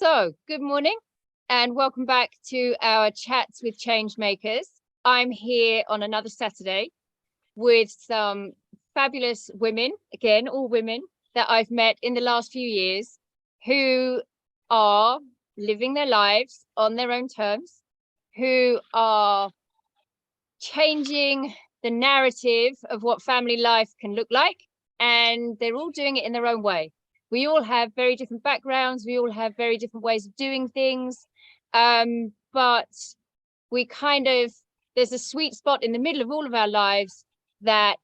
So, good morning and welcome back to our Chats with Changemakers. I'm here on another Saturday with some fabulous women, again, all women that I've met in the last few years who are living their lives on their own terms, who are changing the narrative of what family life can look like, and they're all doing it in their own way. We all have very different backgrounds, we all have very different ways of doing things, but we there's a sweet spot in the middle of all of our lives that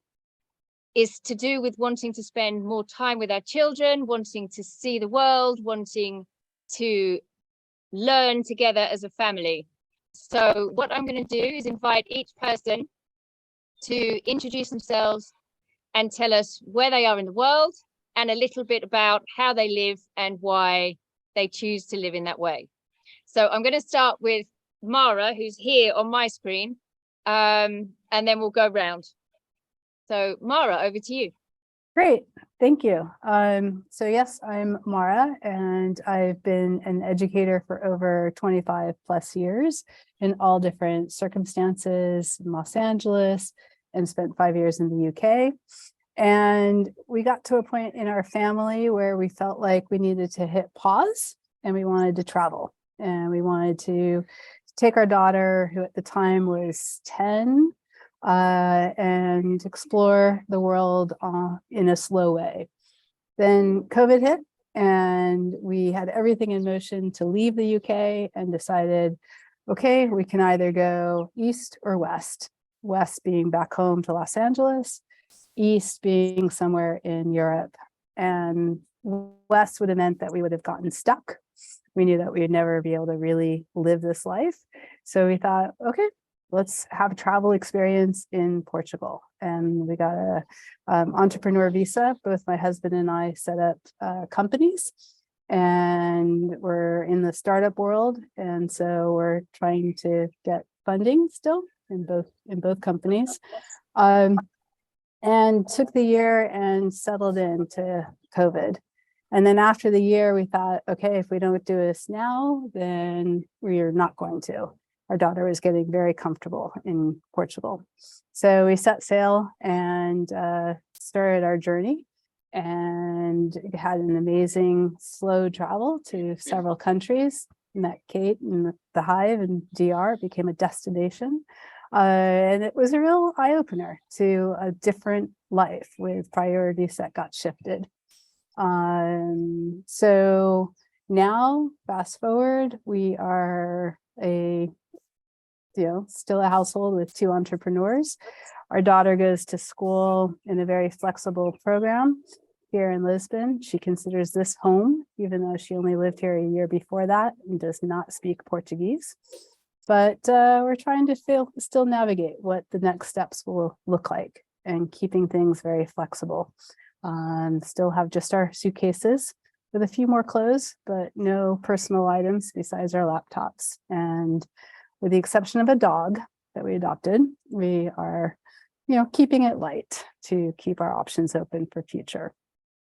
is to do with wanting to spend more time with our children, wanting to see the world, wanting to learn together as a family. So what I'm going to do is invite each person to introduce themselves and tell us where they are in the world and a little bit about how they live and why they choose to live in that way. So I'm going to start with Mara, who's here on my screen, and then we'll go round. So Mara, over to you. Great, thank you. So yes, I'm Mara, and I've been an educator for over 25 plus years in all different circumstances in Los Angeles, and spent 5 years in the UK. And we got to a point in our family where we felt like we needed to hit pause and we wanted to travel. And we wanted to take our daughter, who at the time was 10, and explore the world in a slow way. Then COVID hit and we had everything in motion to leave the UK and decided, okay, we can either go east or west. West being back home to Los Angeles, east being somewhere in Europe. And west would have meant that we would have gotten stuck. We knew that we would never be able to really live this life. So we thought, okay, let's have a travel experience in Portugal. And we got a entrepreneur visa. Both my husband and I set up companies, and we're in the startup world. And so we're trying to get funding still in both companies. And took the year and settled into COVID. And then after the year, we thought, okay, if we don't do this now, then we're not going to. Our daughter was getting very comfortable in Portugal. So we set sail and started our journey, and had an amazing slow travel to several countries. Met Kate in the Hive in DR, it became a destination. And it was a real eye-opener to a different life with priorities that got shifted. So now, fast forward, we are still a household with 2 entrepreneurs. Our daughter goes to school in a very flexible program here in Lisbon. She considers this home, even though she only lived here a year before that and does not speak Portuguese. But we're trying to still navigate what the next steps will look like, and keeping things very flexible. Still have just our suitcases with a few more clothes, but no personal items besides our laptops. And with the exception of a dog that we adopted, we are, keeping it light to keep our options open for future.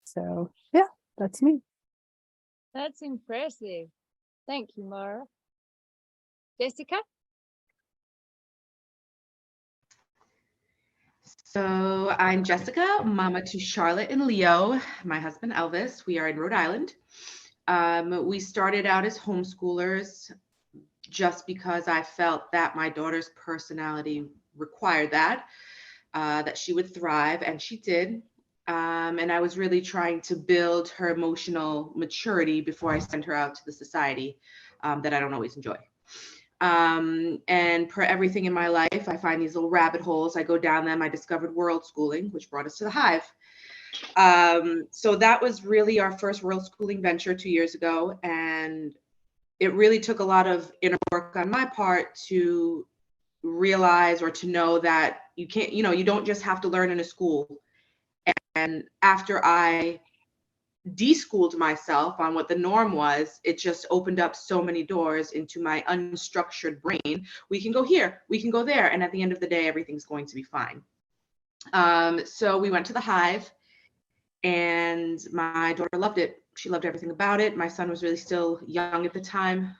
So yeah, that's me. That's impressive. Thank you, Mara. Jessica? So I'm Jessica, mama to Charlotte and Leo, my husband Elvis. We are in Rhode Island. We started out as homeschoolers just because I felt that my daughter's personality required that she would thrive, and she did. And I was really trying to build her emotional maturity before I sent her out to the society that I don't always enjoy. And per everything in my life, I find these little rabbit holes. I go down them. I discovered world schooling, which brought us to the Hive. So that was really our first world schooling venture 2 years ago. And it really took a lot of inner work on my part to realize, or to know that you can't, you don't just have to learn in a school. And after I deschooled myself on what the norm was, it just opened up so many doors into my unstructured brain. We can go here, we can go there, and at the end of the day, everything's going to be fine. So we went to the Hive, and my daughter loved it She loved everything about it. My son was really still young at the time.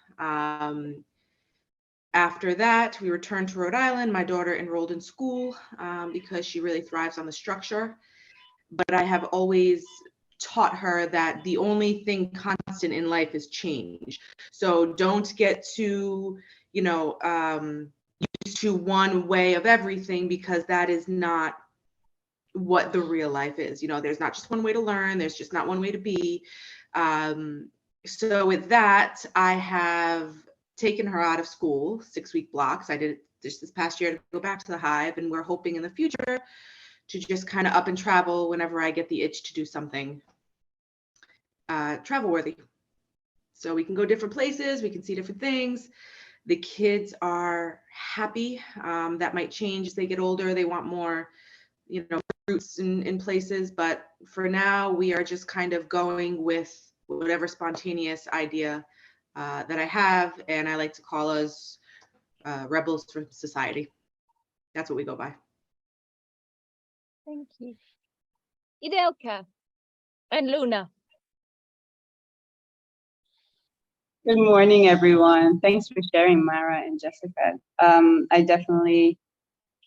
After that, we returned to Rhode Island. My daughter enrolled in school because she really thrives on the structure. But I have always taught her that the only thing constant in life is change. So don't get too, used to one way of everything, because that is not what the real life is. There's not just one way to learn. There's just not one way to be. So with that, I have taken her out of school, 6-week blocks. I did it this past year to go back to the Hive, and we're hoping in the future to just kind of up and travel whenever I get the itch to do something travel worthy. So we can go different places, we can see different things. The kids are happy. That might change as they get older. They want more, roots in places. But for now, we are just kind of going with whatever spontaneous idea that I have. And I like to call us rebels from society. That's what we go by. Thank you. Idelka and Luna. Good morning, everyone. Thanks for sharing, Mara and Jessica. I definitely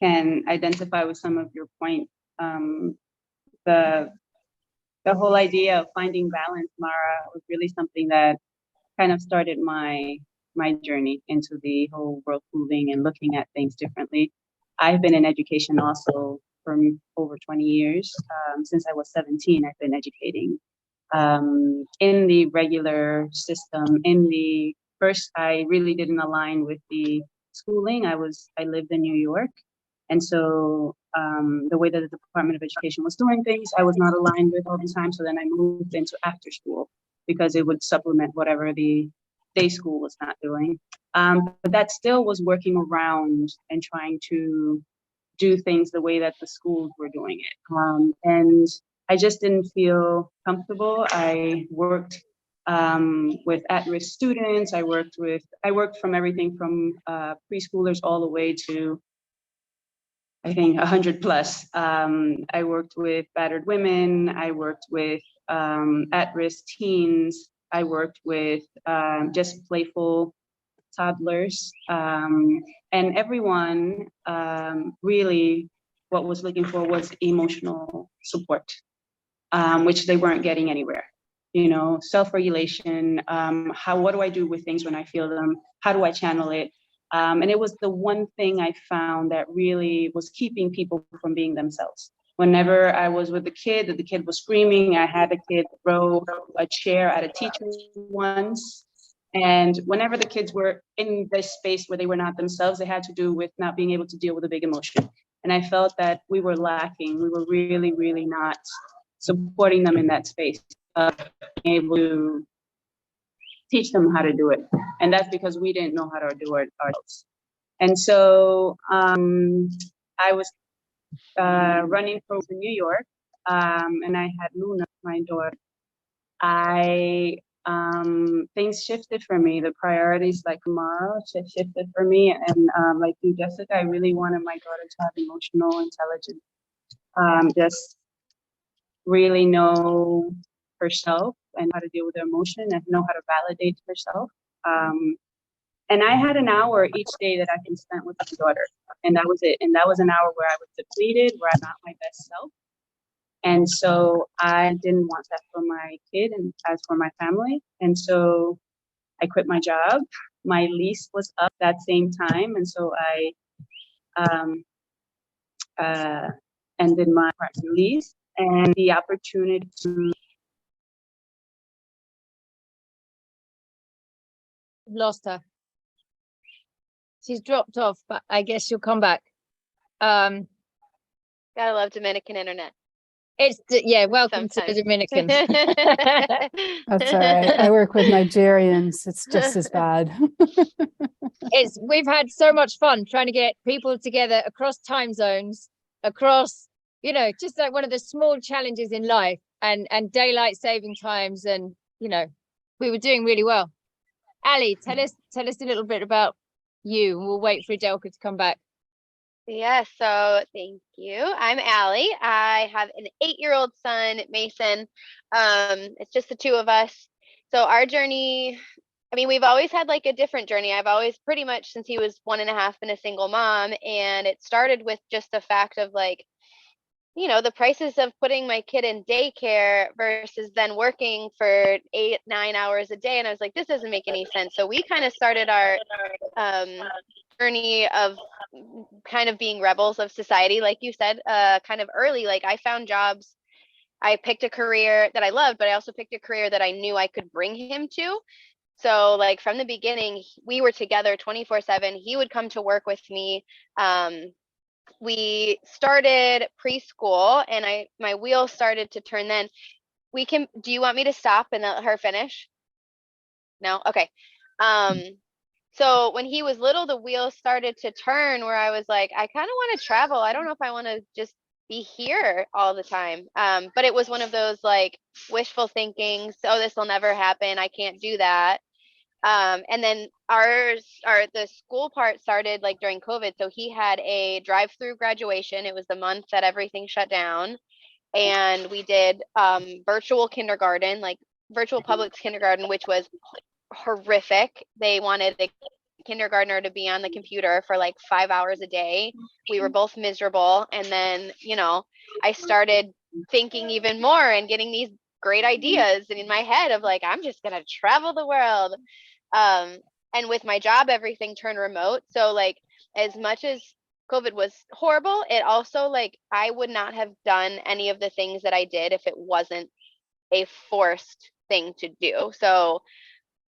can identify with some of your points. The whole idea of finding balance, Mara, was really something that kind of started my journey into the whole world schooling and looking at things differently. I've been in education also for over 20 years. Since I was 17, I've been educating. In the regular system. In the first, I really didn't align with the schooling. I lived in New York. And so the way that the Department of Education was doing things, I was not aligned with all the time. So then I moved into after school because it would supplement whatever the day school was not doing. But that still was working around and trying to do things the way that the schools were doing it. And I just didn't feel comfortable. I worked with at-risk students. I worked from everything from preschoolers all the way to, I think, 100 plus. I worked with battered women. I worked with at-risk teens. I worked with just playful toddlers, and everyone really what was looking for was emotional support, which they weren't getting anywhere. Self-regulation, what do I do with things when I feel them? How do I channel it? And it was the one thing I found that really was keeping people from being themselves. Whenever I was with the kid was screaming. I had a kid throw a chair at a teacher once. And whenever the kids were in this space where they were not themselves, they had to do with not being able to deal with a big emotion. And I felt that we were lacking. We were really, really not supporting them in that space, being able to teach them how to do it. And that's because we didn't know how to do it ourselves. And so I was running for New York, and I had Luna, my daughter. Things shifted for me. The priorities, like Mara, shifted for me. And like you, Jessica, I really wanted my daughter to have emotional intelligence, just really know herself and how to deal with her emotion and know how to validate herself. And I had an hour each day that I can spend with my daughter, and that was it. And that was an hour where I was depleted, where I'm not my best self. And so I didn't want that for my kid and as for my family. And so I quit my job. My lease was up that same time. And so I ended my lease, and the opportunity to Lost her. She's dropped off, but I guess she'll come back. Gotta love Dominican internet. Welcome to the Dominicans. That's all right. I work with Nigerians. It's just as bad. We've had so much fun trying to get people together across time zones, across, just like one of the small challenges in life, and daylight saving times, and we were doing really well. Ali, tell us a little bit about you, and we'll wait for Idelka to come back. Yeah, so thank you. I'm Allie. I have an 8-year-old son, Mason. It's just the two of us. So our journey, I mean, we've always had like a different journey. I've always pretty much since he was 1.5 been a single mom. And it started with just the fact of like, the prices of putting my kid in daycare versus then working for 8, 9 hours a day. And I was like, this doesn't make any sense. So we kind of started our journey of kind of being rebels of society, like you said, kind of early. Like I found jobs. I picked a career that I loved, but I also picked a career that I knew I could bring him to. So like from the beginning, we were together 24/7. He would come to work with me. We started preschool and my wheels started to turn then. Do you want me to stop and let her finish? No? Okay. So when he was little, the wheels started to turn where I was like, I kind of want to travel. I don't know if I want to just be here all the time. But it was one of those like wishful thinking. So this will never happen. I can't do that. And then the school part started like during COVID. So he had a drive-through graduation. It was the month that everything shut down. And we did virtual kindergarten, like virtual public kindergarten, which was horrific. They wanted a kindergartner to be on the computer for like 5 hours a day. We were both miserable. And then, I started thinking even more and getting these great ideas in my head of like, I'm just going to travel the world. And with my job, everything turned remote. So like, as much as COVID was horrible, it also like, I would not have done any of the things that I did if it wasn't a forced thing to do. So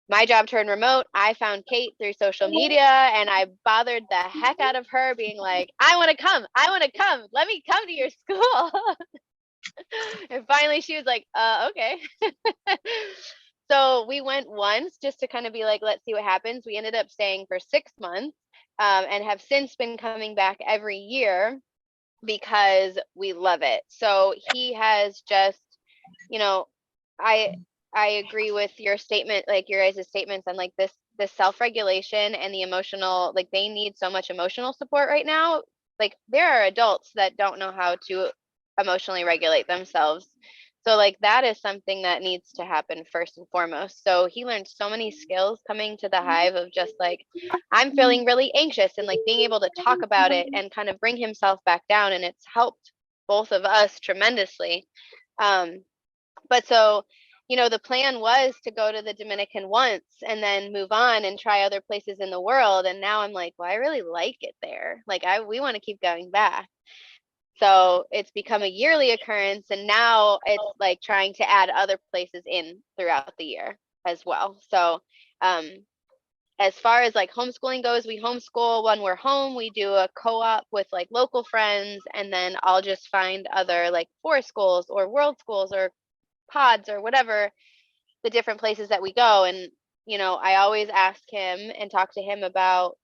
my job turned remote. I found Kate through social media and I bothered the heck out of her being like, I want to come. I want to come. Let me come to your school. And finally she was like, okay. So we went once just to kind of be like, let's see what happens. We ended up staying for 6 months and have since been coming back every year because we love it. So he has just, I I agree with your statement, like your guys' statements on like this self-regulation and the emotional, like they need so much emotional support right now. Like there are adults that don't know how to emotionally regulate themselves. So like that is something that needs to happen first and foremost. So he learned so many skills coming to the hive of just like, I'm feeling really anxious and like being able to talk about it and kind of bring himself back down. And it's helped both of us tremendously. But so, the plan was to go to the Dominican once and then move on and try other places in the world. And now I'm like, well, I really like it there. Like we want to keep going back. So it's become a yearly occurrence. And now it's like trying to add other places in throughout the year as well. So, as far as like homeschooling goes, we homeschool when we're home. We do a co-op with like local friends, and then I'll just find other like forest schools or world schools or pods or whatever the different places that we go. And I always ask him and talk to him about,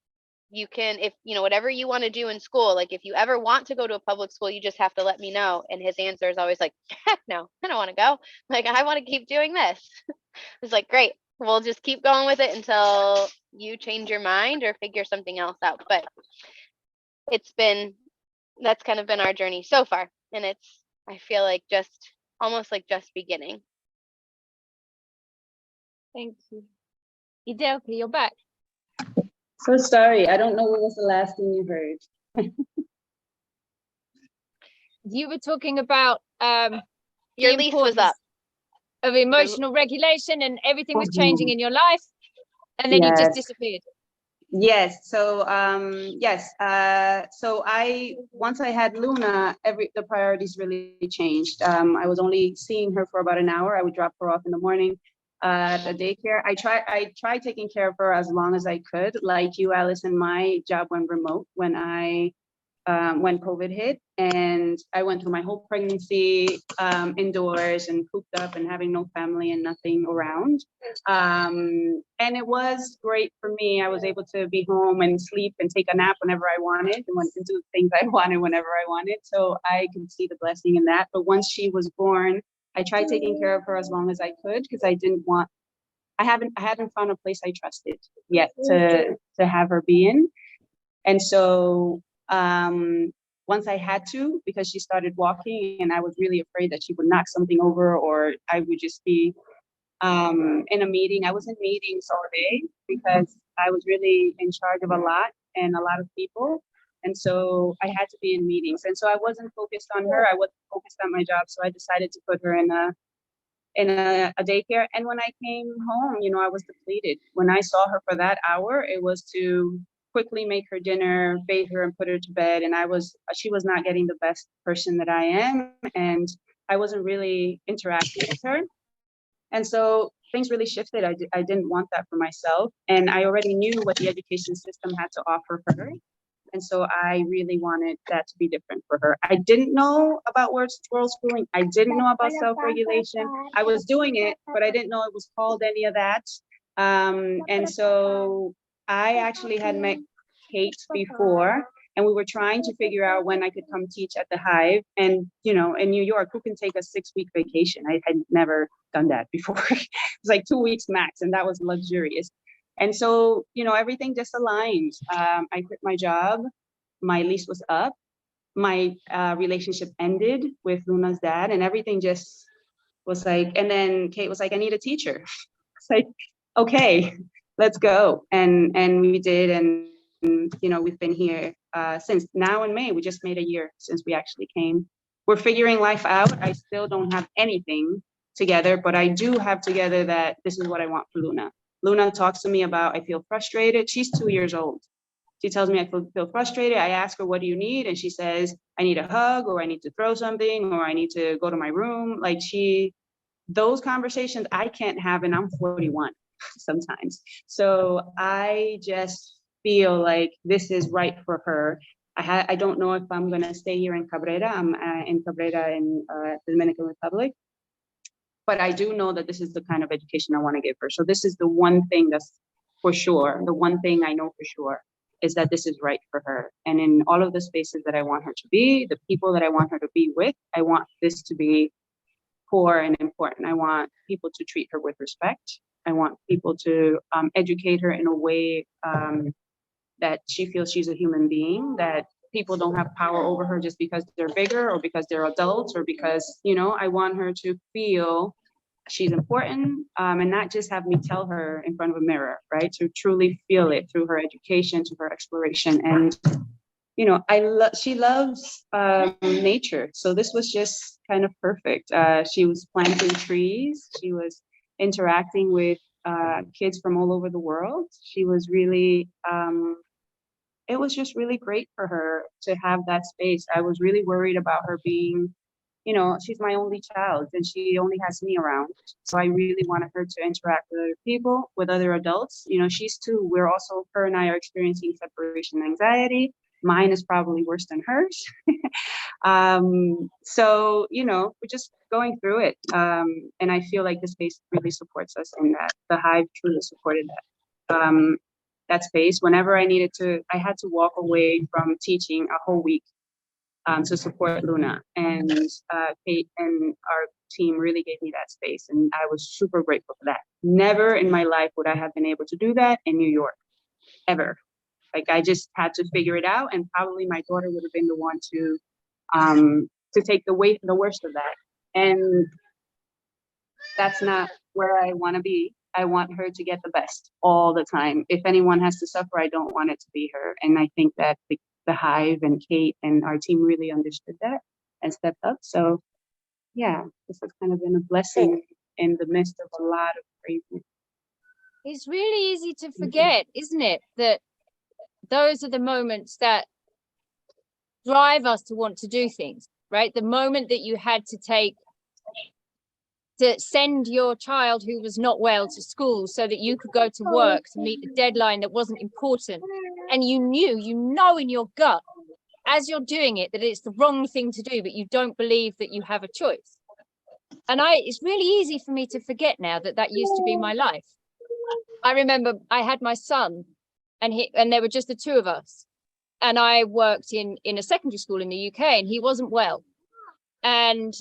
you can, if whatever you want to do in school, like if you ever want to go to a public school, you just have to let me know. And his answer is always like, heck no, I don't want to go. Like I want to keep doing this. It's like, great, we'll just keep going with it until you change your mind or figure something else out. But that's kind of been our journey so far, and I feel like just almost like just beginning. Thank you. Idelka, you're back. So sorry, I don't know what was the last thing you heard. You were talking about Your lease was up. Of emotional regulation and everything was changing in your life, and then you just disappeared. Yes. So yes. So once I had Luna, the priorities really changed. I was only seeing her for about an hour. I would drop her off in the morning at the daycare. I tried taking care of her as long as I could. Like you, Allison, my job went remote when COVID hit, and I went through my whole pregnancy indoors and cooped up and having no family and nothing around. And it was great for me. I was able to be home and sleep and take a nap whenever I wanted and went to do things I wanted whenever I wanted. So I could see the blessing in that. But once she was born, I tried taking care of her as long as I could because I hadn't found a place I trusted yet to have her be in. And so Once I had to, because she started walking and I was really afraid that she would knock something over or I would just be in a meeting. I was in meetings all day because I was really in charge of a lot and a lot of people. And so I had to be in meetings. And so I wasn't focused on her. I wasn't focused on my job. So I decided to put her in a daycare. And when I came home, you know, I was depleted. When I saw her for that hour, it was to quickly make her dinner, bathe her and put her to bed. And she was not getting the best person that I am. And I wasn't really interacting with her. And so things really shifted. I didn't want that for myself. And I already knew what the education system had to offer her. And so I really wanted that to be different for her. I didn't know about world schooling. I didn't know about self-regulation. I was doing it, but I didn't know it was called any of that. And so I actually had met Kate before, and we were trying to figure out when I could come teach at the Hive. And, you know, in New York, who can take a 6-week vacation? I had never done that before. It was like 2 weeks max, and that was luxurious. And so, you know, everything just aligned. I quit my job. My lease was up. My relationship ended with Luna's dad, and everything just was like, and then Kate was like, I need a teacher. It's like, okay, let's go. And we did. And, you know, we've been here since. Now in May, we just made a year since we actually came. We're figuring life out. I still don't have anything together, but I do have together that this is what I want for Luna. Luna talks to me about, I feel frustrated. She's 2 years old. She tells me I feel frustrated. I ask her, what do you need? And she says, I need a hug, or I need to throw something, or I need to go to my room. Like those conversations I can't have, and I'm 41 sometimes. So I just feel like this is right for her. I don't know if I'm gonna stay here in Cabrera. I'm in Cabrera in the Dominican Republic. But I do know that this is the kind of education I want to give her. So this is the one thing that's for sure. The one thing I know for sure is that this is right for her. And in all of the spaces that I want her to be, the people that I want her to be with, I want this to be core and important. I want people to treat her with respect. I want people to educate her in a way that she feels she's a human being, that people don't have power over her just because they're bigger or because they're adults or because, you know, I want her to feel she's important and not just have me tell her in front of a mirror, right? To truly feel it through her education, to her exploration. And, you know, she loves nature. So this was just kind of perfect. She was planting trees. She was interacting with kids from all over the world. She was really, it was just really great for her to have that space. I was really worried about her being, you know, she's my only child and she only has me around. So I really wanted her to interact with other people, with other adults. You know, she's 2. Her and I are experiencing separation anxiety. Mine is probably worse than hers. So, you know, we're just going through it. And I feel like the space really supports us in that. The Hive truly supported that. That space. Whenever I had to walk away from teaching a whole week to support Luna. And Kate and our team really gave me that space. And I was super grateful for that. Never in my life would I have been able to do that in New York, ever. Like I just had to figure it out. And probably my daughter would have been the one to take the worst of that. And that's not where I want to be. I want her to get the best all the time. If anyone has to suffer, I don't want it to be her. And I think that the Hive and Kate and our team really understood that and stepped up. So yeah, this has kind of been a blessing in the midst of a lot of crazy. It's really easy to forget, isn't it? That those are the moments that drive us to want to do things, right? The moment that you had to send your child who was not well to school so that you could go to work to meet a deadline that wasn't important. And you know in your gut, as you're doing it, that it's the wrong thing to do, but you don't believe that you have a choice. And it's really easy for me to forget now that used to be my life. I remember I had my son and there were just the 2 of us. And I worked in a secondary school in the UK and he wasn't well. And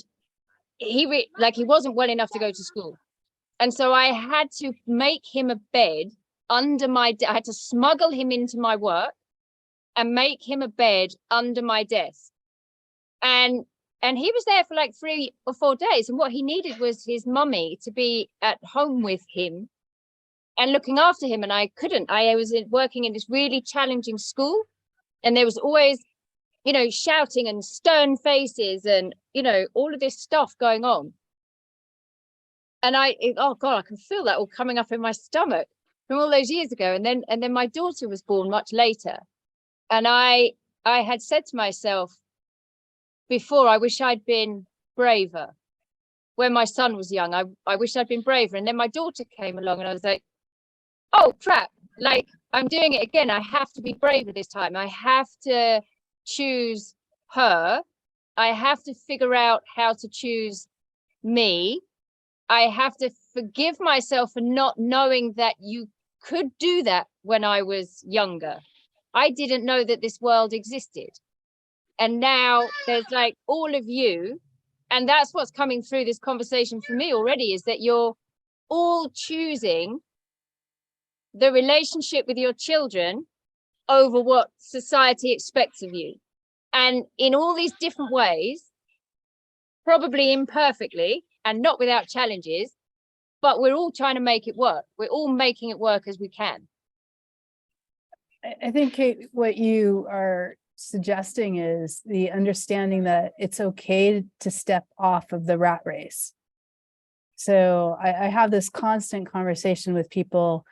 he wasn't well enough to go to school. And so I had to make him a bed under I had to smuggle him into my work and make him a bed under my desk. And he was there for like 3 or 4 days. And what he needed was his mummy to be at home with him and looking after him. And I couldn't. I was working in this really challenging school. And there was always, you know, shouting and stern faces and, you know, all of this stuff going on. And oh God, I can feel that all coming up in my stomach from all those years ago. And then my daughter was born much later. And I had said to myself before, I wish I'd been braver. When my son was young, I wish I'd been braver. And then my daughter came along and I was like, oh crap, like I'm doing it again. I have to be braver this time. I have to choose her. I have to figure out how to choose me. I have to forgive myself for not knowing that you could do that when I was younger. I didn't know that this world existed. And now there's like all of you. And that's what's coming through this conversation for me already, is that you're all choosing the relationship with your children over what society expects of you. And in all these different ways, probably imperfectly and not without challenges, but we're all trying to make it work. We're all making it work as we can. I think, Kate, what you are suggesting is the understanding that it's okay to step off of the rat race. So I have this constant conversation with people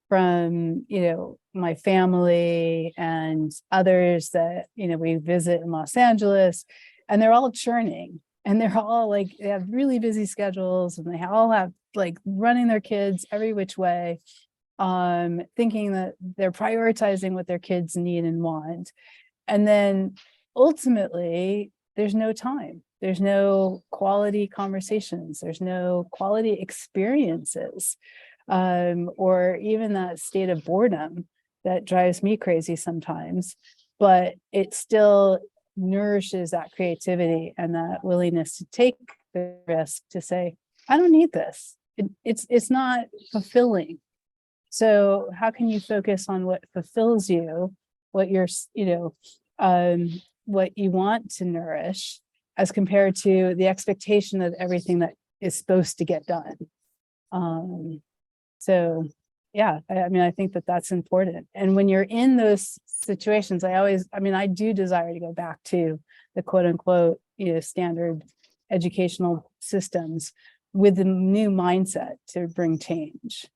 from, you know, my family and others that, you know, we visit in Los Angeles, and they're all churning, and they're all like, they have really busy schedules, and they all have like running their kids every which way, thinking that they're prioritizing what their kids need and want. And then ultimately, there's no time. There's no quality conversations. There's no quality experiences, or even that state of boredom that drives me crazy sometimes. But it still nourishes that creativity and that willingness to take the risk to say, I don't need this. It's not fulfilling. So how can you focus on what fulfills you, what you're, you know, what you want to nourish, as compared to the expectation of everything that is supposed to get done. So yeah, I mean, I think that that's important. And when you're in those situations, I do desire to go back to the quote unquote, you know, standard educational systems with the new mindset to bring change.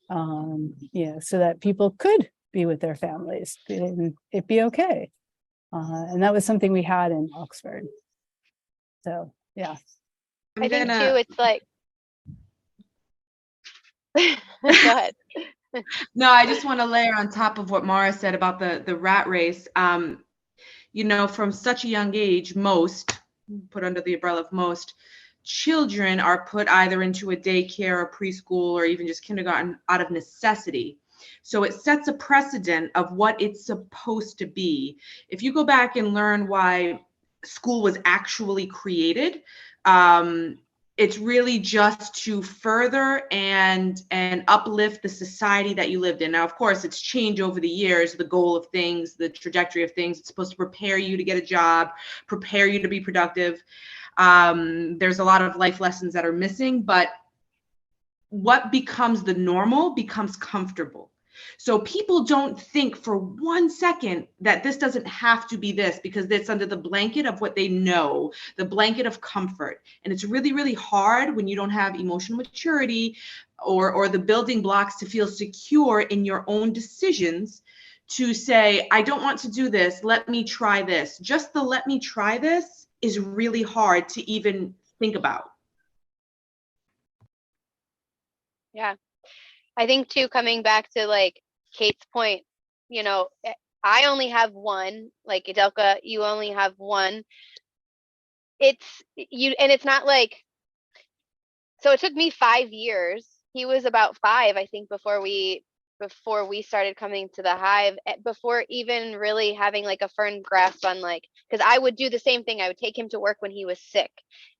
You know, so that people could be with their families and it'd be okay. And that was something we had in Oxford. So yeah. I think too, it's like, go ahead. No, I just want to layer on top of what Mara said about the rat race. You know, from such a young age, most, put under the umbrella of most, children are put either into a daycare or preschool or even just kindergarten out of necessity. So it sets a precedent of what it's supposed to be. If you go back and learn why school was actually created, it's really just to further and uplift the society that you lived in. Now, of course, it's changed over the years, the goal of things, the trajectory of things. It's supposed to prepare you to get a job, prepare you to be productive. There's a lot of life lessons that are missing, but what becomes the normal becomes comfortable. So people don't think for 1 second that this doesn't have to be this, because it's under the blanket of what they know, the blanket of comfort. And it's really, really hard when you don't have emotional maturity or the building blocks to feel secure in your own decisions to say, I don't want to do this. Let me try this. Just the let me try this is really hard to even think about. Yeah. I think too, coming back to like Kate's point, you know, I only have one, like Adelka, you only have one. It's you, and it's not like, so it took me 5 years. He was about 5, I think, before we started coming to the hive, before even really having like a firm grasp on, like, because I would do the same thing. I would take him to work when he was sick,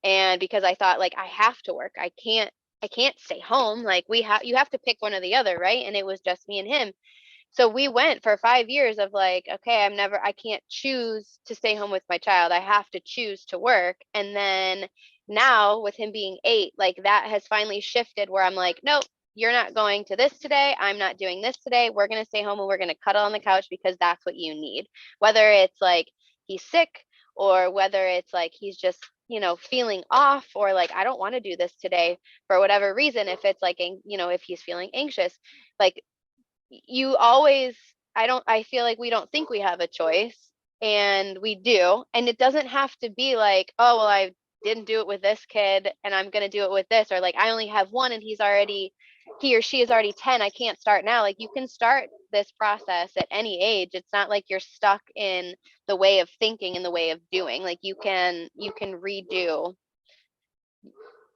and because I thought, like, I have to work. I can't stay home. Like, you have to pick one or the other, right? And it was just me and him. So we went for 5 years of like, okay, I can't choose to stay home with my child. I have to choose to work. And then now with him being 8, like that has finally shifted where I'm like, nope, you're not going to this today. I'm not doing this today. We're going to stay home and we're going to cuddle on the couch because that's what you need. Whether it's like he's sick or whether it's like he's just, feeling off or like, I don't want to do this today for whatever reason. If it's like, if he's feeling anxious, like you always, I feel like we don't think we have a choice and we do. And it doesn't have to be like, oh, well, I didn't do it with this kid and I'm going to do it with this, or like I only have one and he or she is already 10. I can't start now. Like you can start this process at any age. It's not like you're stuck in the way of thinking and the way of doing. Like you can redo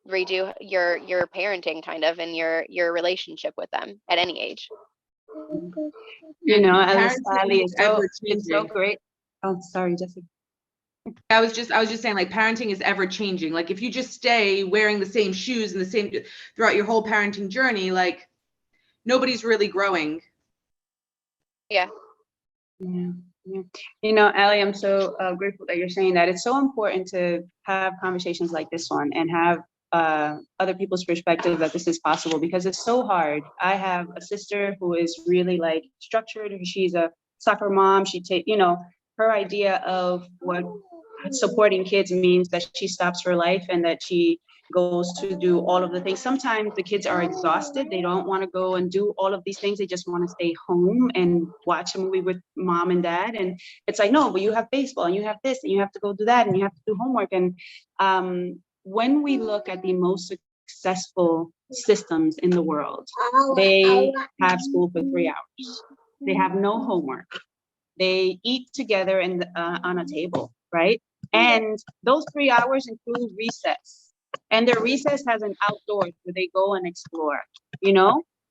your parenting kind of and your relationship with them at any age. Parenting is ever it's so changing. great. Oh, sorry, Jessica. I was just saying, like, parenting is ever changing. Like, if you just stay wearing the same shoes and the same throughout your whole parenting journey, like, nobody's really growing. Yeah. Allie, I'm so grateful that you're saying that. It's so important to have conversations like this one and have other people's perspective that this is possible, because it's so hard. I have a sister who is really like structured. She's a soccer mom. She her idea of what supporting kids means that she stops her life and that she goes to do all of the things. Sometimes the kids are exhausted. They don't want to go and do all of these things. They just want to stay home and watch a movie with mom and dad. And it's like, no, but you have baseball and you have this and you have to go do that and you have to do homework. And when we look at the most successful systems in the world, they have school for 3 hours. They have no homework. They eat together and on a table, right? And those 3 hours include recess. And their recess has an outdoors where they go and explore,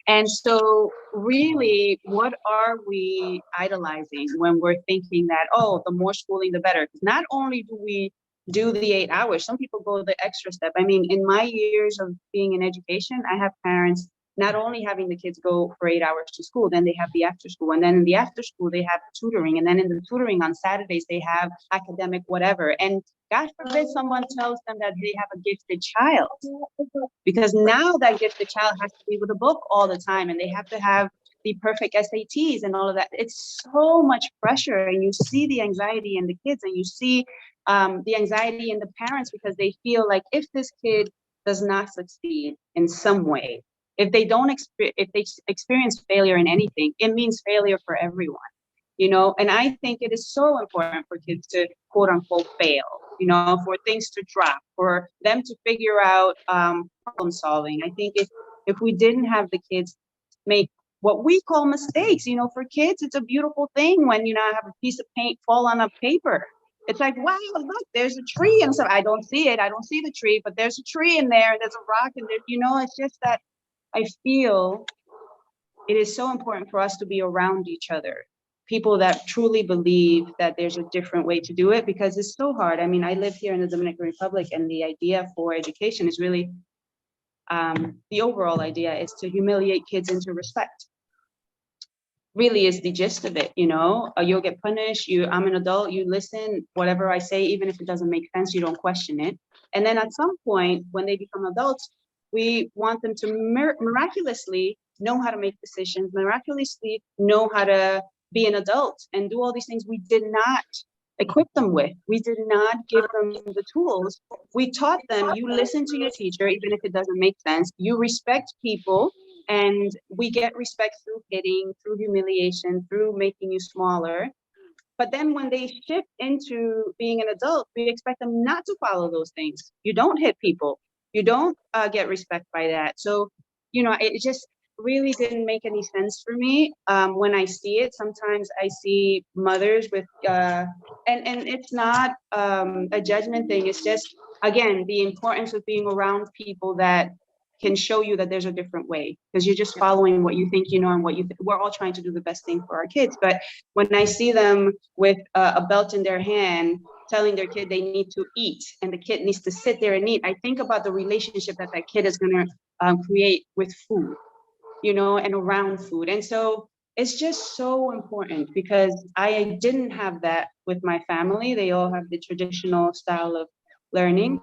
And so really, what are we idolizing when we're thinking that, oh, the more schooling, the better? Because not only do we do the 8 hours, some people go the extra step. I mean, in my years of being in education, I have parents not only having the kids go for 8 hours to school, then they have the after school. And then in the after school, they have tutoring. And then in the tutoring on Saturdays, they have academic whatever. And God forbid someone tells them that they have a gifted child, because now that gifted child has to be with a book all the time and they have to have the perfect SATs and all of that. It's so much pressure, and you see the anxiety in the kids, and you see the anxiety in the parents, because they feel like if this kid does not succeed in some way, if they experience failure in anything, it means failure for everyone, And I think it is so important for kids to quote unquote fail, for things to drop, for them to figure out problem solving. I think if we didn't have the kids make what we call mistakes, for kids, it's a beautiful thing when have a piece of paint fall on a paper. It's like, wow, look, there's a tree and stuff. I don't see it. I don't see the tree, but there's a tree in there. And there's a rock in there. It's just that I feel it is so important for us to be around each other, people that truly believe that there's a different way to do it, because it's so hard. I mean, I live here in the Dominican Republic, and the idea for education is really, the overall idea is to humiliate kids into respect. Really is the gist of it, you'll get punished. I'm an adult, you listen, whatever I say, even if it doesn't make sense, you don't question it. And then at some point, when they become adults, we want them to miraculously know how to make decisions, miraculously know how to be an adult and do all these things we did not equip them with. We did not give them the tools. We taught them, you listen to your teacher, even if it doesn't make sense. You respect people, and we get respect through hitting, through humiliation, through making you smaller. But then when they shift into being an adult, we expect them not to follow those things. You don't hit people. You don't get respect by that. So, it just really didn't make any sense for me. When I see it, sometimes I see mothers with, and it's not a judgment thing. It's just, again, the importance of being around people that can show you that there's a different way, because you're just following what you think and what we're all trying to do the best thing for our kids. But when I see them with a belt in their hand, telling their kid they need to eat, and the kid needs to sit there and eat, I think about the relationship that kid is going to create with food, and around food. And so it's just so important because I didn't have that with my family. They all have the traditional style of learning.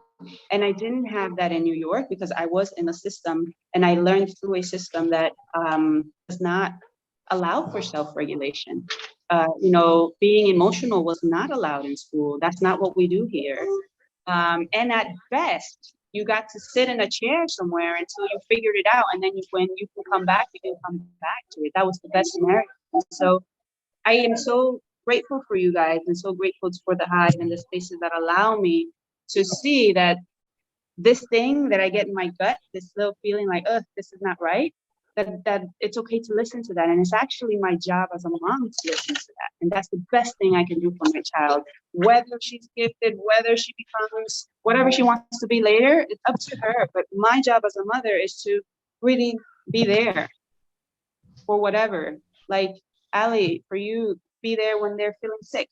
And I didn't have that in New York because I was in a system and I learned through a system that does not allow for self-regulation. Being emotional was not allowed in school. That's not what we do here. And at best, you got to sit in a chair somewhere until you figured it out. And then when you can come back, you can come back to it. That was the best scenario. So I am so grateful for you guys and so grateful for the Hive and the spaces that allow me to see that this thing that I get in my gut, this little feeling like, this is not right, that it's okay to listen to that. And it's actually my job as a mom to listen to that. And that's the best thing I can do for my child, whether she's gifted, whether she becomes whatever she wants to be later, it's up to her. But my job as a mother is to really be there for whatever. Like, Ali, for you, be there when they're feeling sick.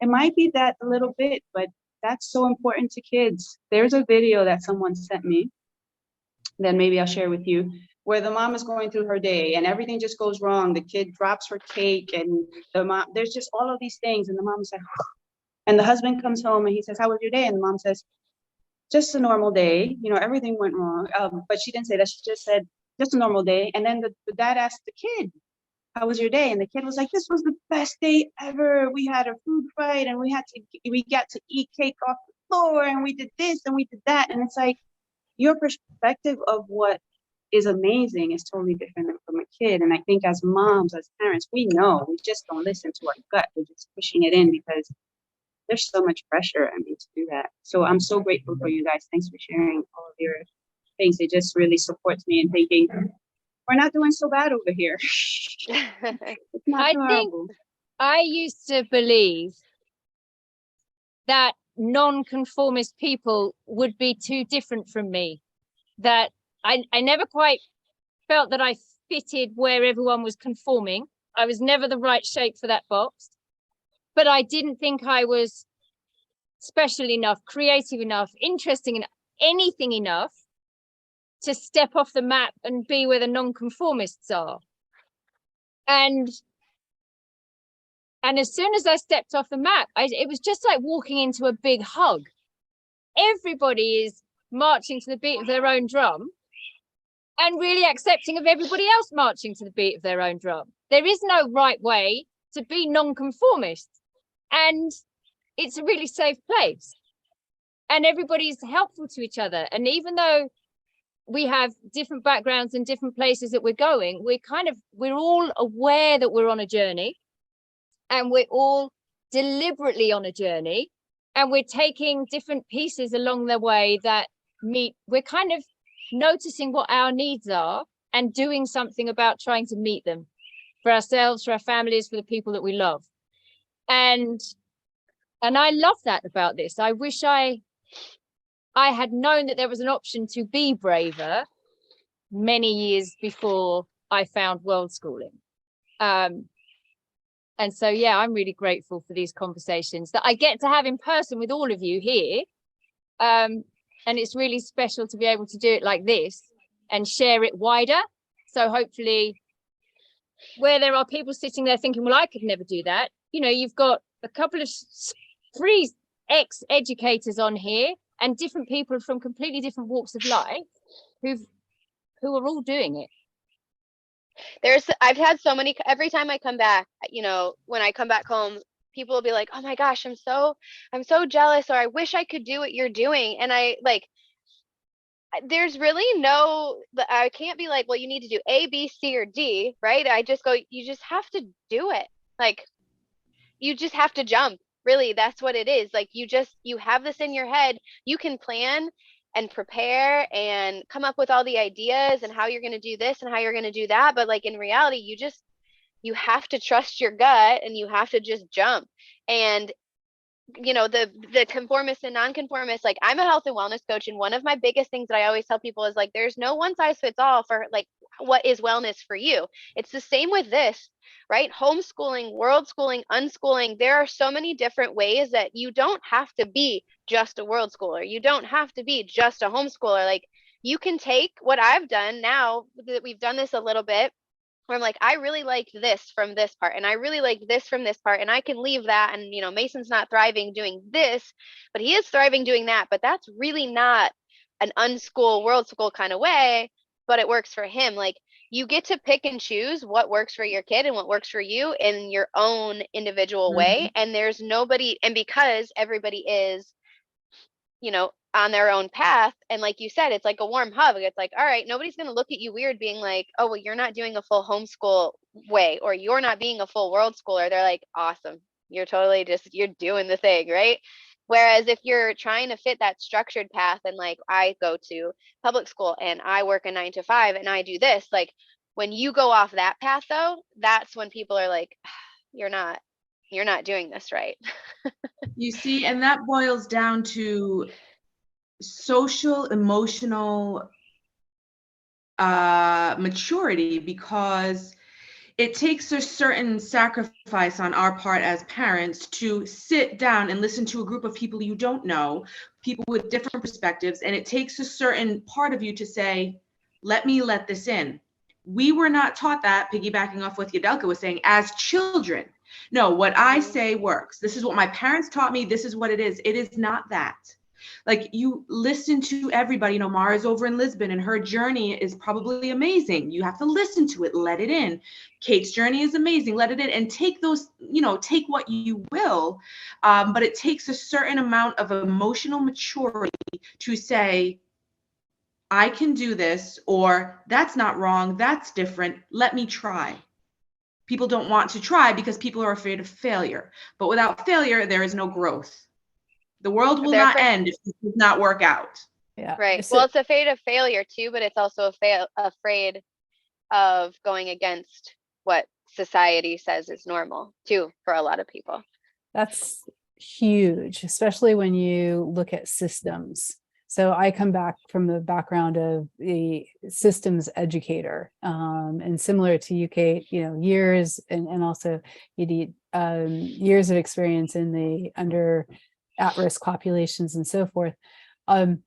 It might be that a little bit, but that's so important to kids. There's a video that someone sent me, then maybe I'll share with you, where the mom is going through her day and everything just goes wrong. The kid drops her cake and the mom, there's just all of these things. And the mom's like, and the husband comes home and he says, how was your day? And the mom says, just a normal day. Everything went wrong. But she didn't say that. She just said, just a normal day. And then the dad asked the kid, how was your day? And the kid was like, this was the best day ever. We had a food fight and we got to eat cake off the floor and we did this and we did that. And it's like, your perspective of what is amazing is totally different than from a kid. And I think as moms, as parents, we know, we just don't listen to our gut. We're just pushing it in because there's so much pressure, to do that. So I'm so grateful for you guys. Thanks for sharing all of your things. It just really supports me in thinking, we're not doing so bad over here. It's not horrible. I used to believe that non-conformist people would be too different from me, that I never quite felt that I fitted where everyone was conforming. I was never the right shape for that box, but I didn't think I was special enough, creative enough, interesting enough, anything enough to step off the map and be where the non-conformists are. And as soon as I stepped off the map, it was just like walking into a big hug. Everybody is marching to the beat of their own drum and really accepting of everybody else marching to the beat of their own drum. There is no right way to be non-conformist. And it's a really safe place. And everybody's helpful to each other. And even though we have different backgrounds and different places that we're going, we're all aware that we're on a journey. And we're all deliberately on a journey, and we're taking different pieces along the way that we're kind of noticing what our needs are and doing something about trying to meet them for ourselves, for our families, for the people that we love. And I love that about this. I wish I had known that there was an option to be braver many years before I found world schooling. And so, yeah, I'm really grateful for these conversations that I get to have in person with all of you here. And it's really special to be able to do it like this and share it wider. So hopefully where there are people sitting there thinking, well, I could never do that. You've got a couple of 3 ex-educators on here and different people from completely different walks of life who are all doing it. I've had so many, every time I come back, when I come back home, people will be like, oh my gosh, I'm so jealous, or I wish I could do what you're doing. And there's really I can't be like, well, you need to do A, B, C, or D, right? I just go, you just have to do it. Like, you just have to jump. Really, that's what it is. Like, you have this in your head. You can plan and prepare and come up with all the ideas and how you're going to do this and how you're going to do that. But like, in reality, you have to trust your gut and you have to just jump. And the conformist and non-conformist, like, I'm a health and wellness coach, and one of my biggest things that I always tell people is like, there's no one size fits all for like what is wellness for you. It's the same with this, right? Homeschooling, world schooling, unschooling. There are so many different ways that you don't have to be just a world schooler. You don't have to be just a homeschooler. Like, you can take what I've done now that we've done this a little bit, where I'm like, I really liked this from this part, and I really like this from this part, and I can leave that. And, you know, Mason's not thriving doing this, but he is thriving doing that. But that's really not an unschool, world school kind of way, but it works for him. Like, you get to pick and choose what works for your kid and what works for you in your own individual way. And there's nobody, and because everybody is, you know, on their own path. And like you said, it's like a warm hug. It's like, all right, nobody's going to look at you weird being like, oh, well, you're not doing a full homeschool way, or you're not being a full world schooler. They're like, awesome. You're totally just, you're doing the thing, right? Whereas if you're trying to fit that structured path, and like I go to public school and I work a 9 to 5 and I do this, like when you go off that path though, that's when people are like, you're not doing this right. You see, and that boils down to social, emotional maturity, because it takes a certain sacrifice on our part as parents to sit down and listen to a group of people you don't know, people with different perspectives, and it takes a certain part of you to say, let me let this in. We were not taught that, piggybacking off what Yadelka was saying, as children. No, what I say works. This is what my parents taught me. This is what it is. It is not that. Like, you listen to everybody. You know, Mara's over in Lisbon and her journey is probably amazing. You have to listen to it, let it in. Kate's journey is amazing, let it in, and take those, you know, take what you will. But it takes a certain amount of emotional maturity to say, I can do this, or that's not wrong, that's different, let me try. People don't want to try because people are afraid of failure. But without failure, there is no growth. The world will not end if it does not work out. Yeah. Right. So, Well, it's afraid of failure too, but it's also afraid of going against what society says is normal too for a lot of people. that's huge, especially when you look at systems. So I come back from the background of the systems educator, and similar to you, Kate, you know, years and also you need years of experience in the under at-risk populations and so forth. And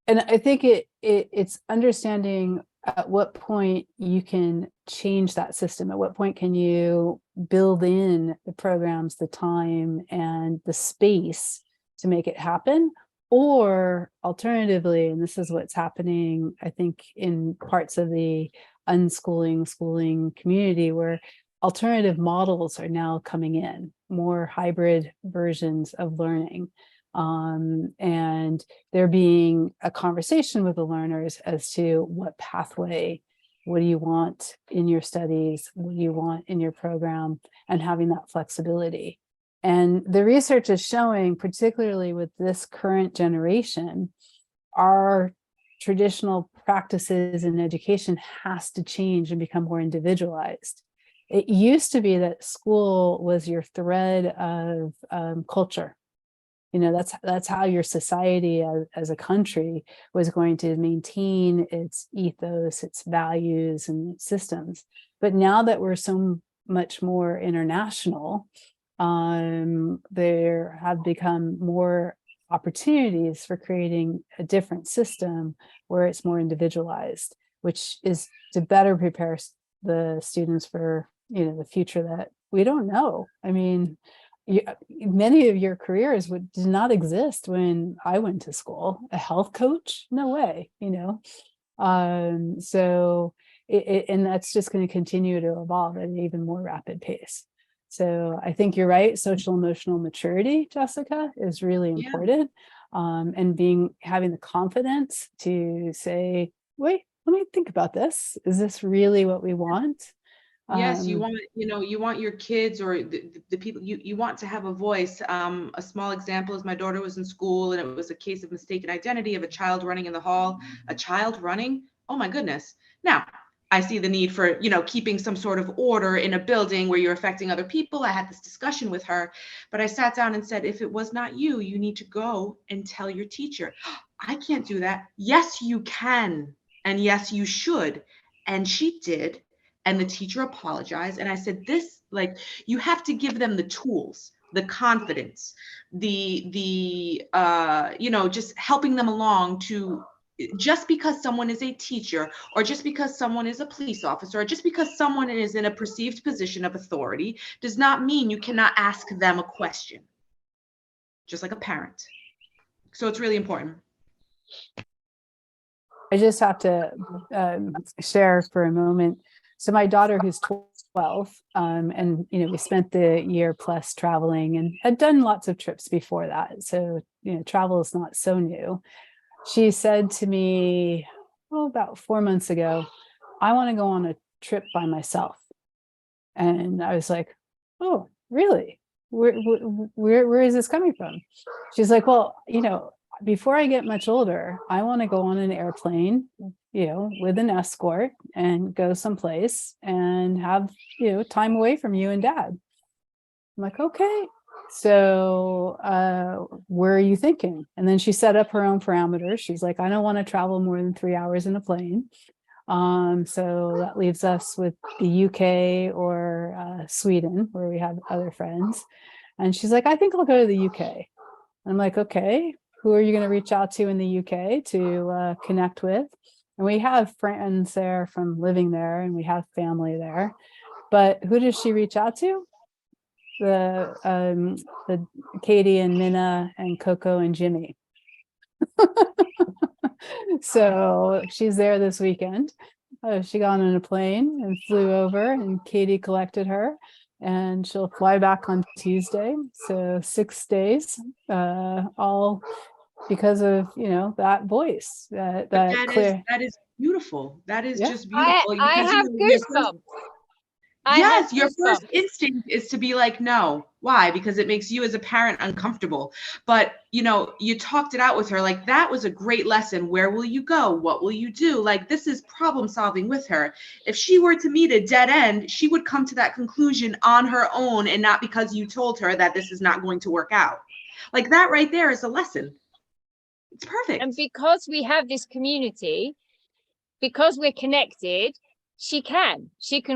I think it's understanding at what point you can change that system. At what point can you build in the programs, the time, and the space to make it happen? Or alternatively, and this is what's happening, I think, in parts of the unschooling, schooling community, where alternative models are now coming in, more hybrid versions of learning. And there being a conversation with the learners as to what pathway, what do you want in your studies, what do you want in your program, and having that flexibility. And the research is showing, particularly with this current generation, our traditional practices in education has to change and become more individualized. It used to be that school was your thread of culture. You know, that's how your society as a country was going to maintain its ethos, its values, and its systems. But now that we're so much more international, there have become more opportunities for creating a different system where it's more individualized, which is to better prepare the students for, you know, the future that we don't know. I mean, many of your careers did not exist when I went to school. A health coach? No way, you know. So and that's just going to continue to evolve at an even more rapid pace. So I think you're right. Social emotional maturity, Jessica, is really important. And having the confidence to say, wait, let me think about this. Is this really what we want? Yes, you want your kids or the people, you want to have a voice. A small example is my daughter was in school and it was a case of mistaken identity of a child running in the hall. A child running? Oh my goodness. Now, I see the need for, you know, keeping some sort of order in a building where you're affecting other people. I had this discussion with her, but I sat down and said, if it was not you, you need to go and tell your teacher. I can't do that. Yes, you can. And yes, you should. And she did. And the teacher apologized. And I said, you have to give them the tools, the confidence, just helping them along to just because someone is a teacher, or just because someone is a police officer, or just because someone is in a perceived position of authority, does not mean you cannot ask them a question, just like a parent. So it's really important. I just have to share for a moment. So my daughter, who's 12, and we spent the year plus traveling and had done lots of trips before that. So travel is not so new. She said to me, about 4 months ago, I want to go on a trip by myself. And I was like, oh, really? Where is this coming from? She's like, well, before I get much older, I want to go on an airplane, with an escort and go someplace and have, time away from you and dad. I'm like, okay. So where are you thinking? And then she set up her own parameters. She's like, I don't want to travel more than 3 hours in a plane. So that leaves us with the UK or Sweden, where we have other friends. And she's like, I think I'll go to the UK. I'm like, okay, who are you going to reach out to in the UK to connect with? And we have friends there from living there, and we have family there. But who does she reach out to? The Katie and Minna and Coco and Jimmy. So she's there this weekend. She got on a plane and flew over, and Katie collected her, and she'll fly back on Tuesday. So 6 days, all because of that voice, that clear. That is beautiful. That is just I beautiful. have goosebumps. Yes, your first instinct is to be like, no. Why? Because it makes you as a parent uncomfortable. But, you talked it out with her. Like, that was a great lesson. Where will you go? What will you do? Like, this is problem solving with her. If she were to meet a dead end, she would come to that conclusion on her own, and not because you told her that this is not going to work out. Like, that right there is a lesson. It's perfect. And because we have this community, because we're connected, she can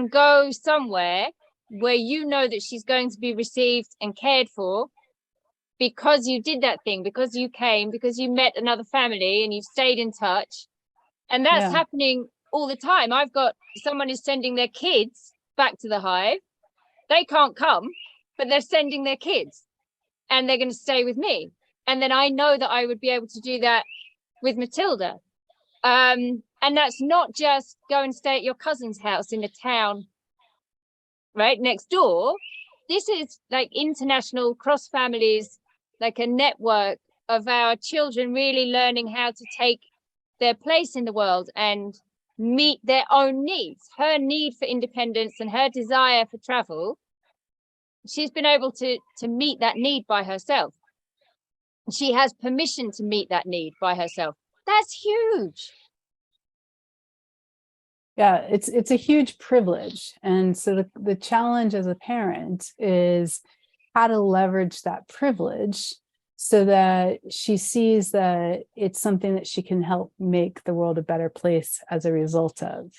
go somewhere where that she's going to be received and cared for, because you did that thing, because you came, because you met another family and you've stayed in touch. And that's happening all the time. I've got someone who's sending their kids back to the hive. They can't come, but they're sending their kids, and they're going to stay with me. And then I know that I would be able to do that with Matilda. And that's not just go and stay at your cousin's house in the town right next door. This is like international, cross families, like a network of our children really learning how to take their place in the world and meet their own needs. Her need for independence and her desire for travel, she's been able to meet that need by herself. She has permission to meet that need by herself. That's huge. Yeah, it's a huge privilege. And so the challenge as a parent is how to leverage that privilege so that she sees that it's something that she can help make the world a better place as a result of,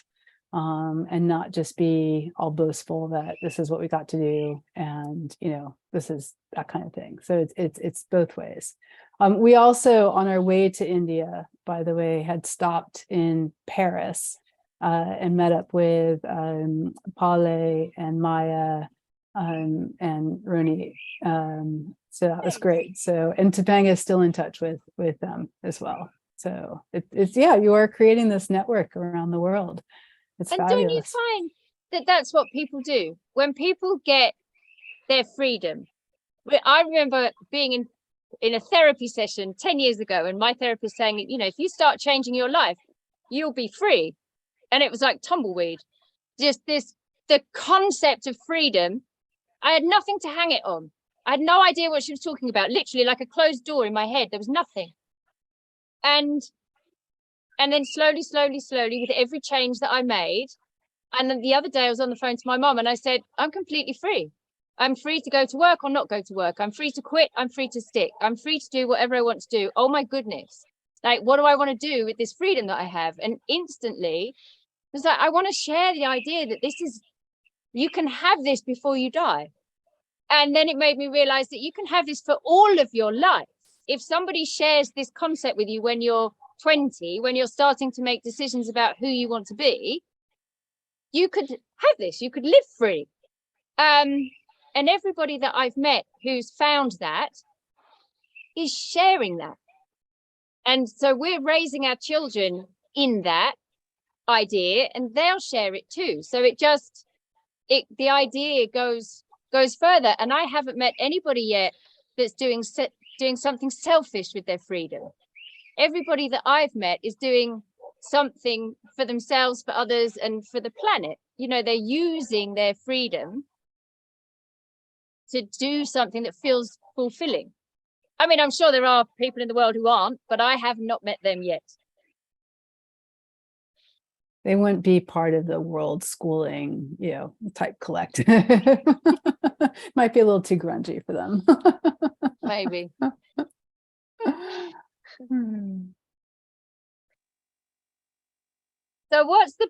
and not just be all boastful that this is what we got to do, and this is that kind of thing. So it's both ways. We also, on our way to India, by the way, had stopped in Paris and met up with Pale and Maya and Roni. So that was great. So, and Topanga is still in touch with them as well. So it's you are creating this network around the world. It's and fabulous. Don't you find that that's what people do when people get their freedom? I remember being in a therapy session 10 years ago, and my therapist saying, if you start changing your life, you'll be free. And it was like tumbleweed. Just the concept of freedom. I had nothing to hang it on. I had no idea what she was talking about. Literally like a closed door in my head. There was nothing. And then slowly, with every change that I made. And then the other day I was on the phone to my mom and I said, I'm completely free. I'm free to go to work or not go to work. I'm free to quit. I'm free to stick. I'm free to do whatever I want to do. Oh my goodness. Like, what do I want to do with this freedom that I have? And instantly, it was like, I want to share the idea that you can have this before you die. And then it made me realize that you can have this for all of your life. If somebody shares this concept with you when you're 20, when you're starting to make decisions about who you want to be, you could have this, you could live free. And everybody that I've met who's found that is sharing that. And so we're raising our children in that idea, and they'll share it too. So the idea goes further. And I haven't met anybody yet that's doing something selfish with their freedom. Everybody that I've met is doing something for themselves, for others, and for the planet. You know, they're using their freedom to do something that feels fulfilling. I mean, I'm sure there are people in the world who aren't, but I have not met them yet. They wouldn't be part of the world schooling, you know, type collective. Might be a little too grungy for them. Maybe. So what's the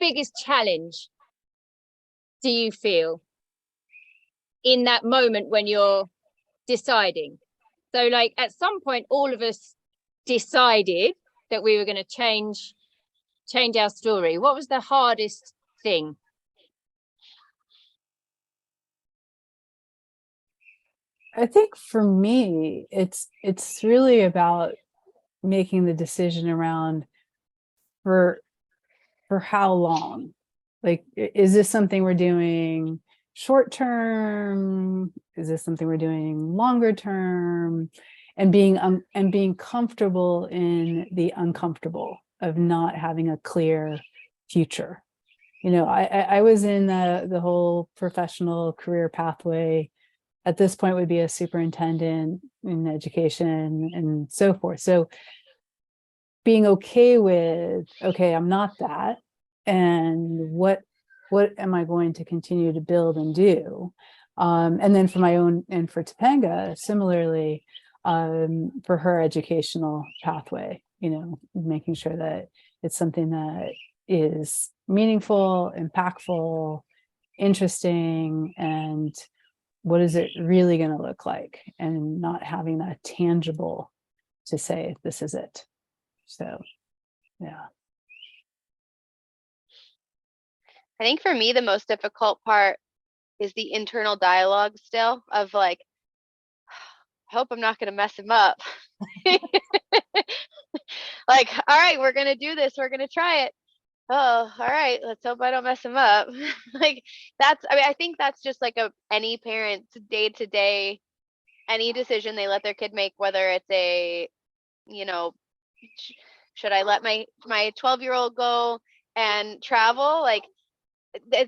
biggest challenge do you feel in that moment when you're deciding? So like at some point, all of us decided that we were going to change our story. What was the hardest thing? I think for me, it's really about making the decision around for how long. Like, is this something we're doing short term? Is this something we're doing longer term? And being comfortable in the uncomfortable of not having a clear future. You know, I was in the whole professional career pathway. At this point would be a superintendent in education and so forth. So being okay with, okay, I'm not that. And what am I going to continue to build and do? And then for my own, and for Topanga, similarly, for her educational pathway, you know, making sure that it's something that is meaningful, impactful, interesting, and what is it really going to look like, and not having that tangible to say, this is it. So, yeah. I think for me, the most difficult part is the internal dialogue still of like, I hope I'm not going to mess him up. Like, all right, we're going to do this. We're going to try it. Oh, all right. Let's hope I don't mess him up. Like I think that's just like any parent's day to day, any decision they let their kid make, whether it's you know, should I let my 12-year-old go and travel? Like,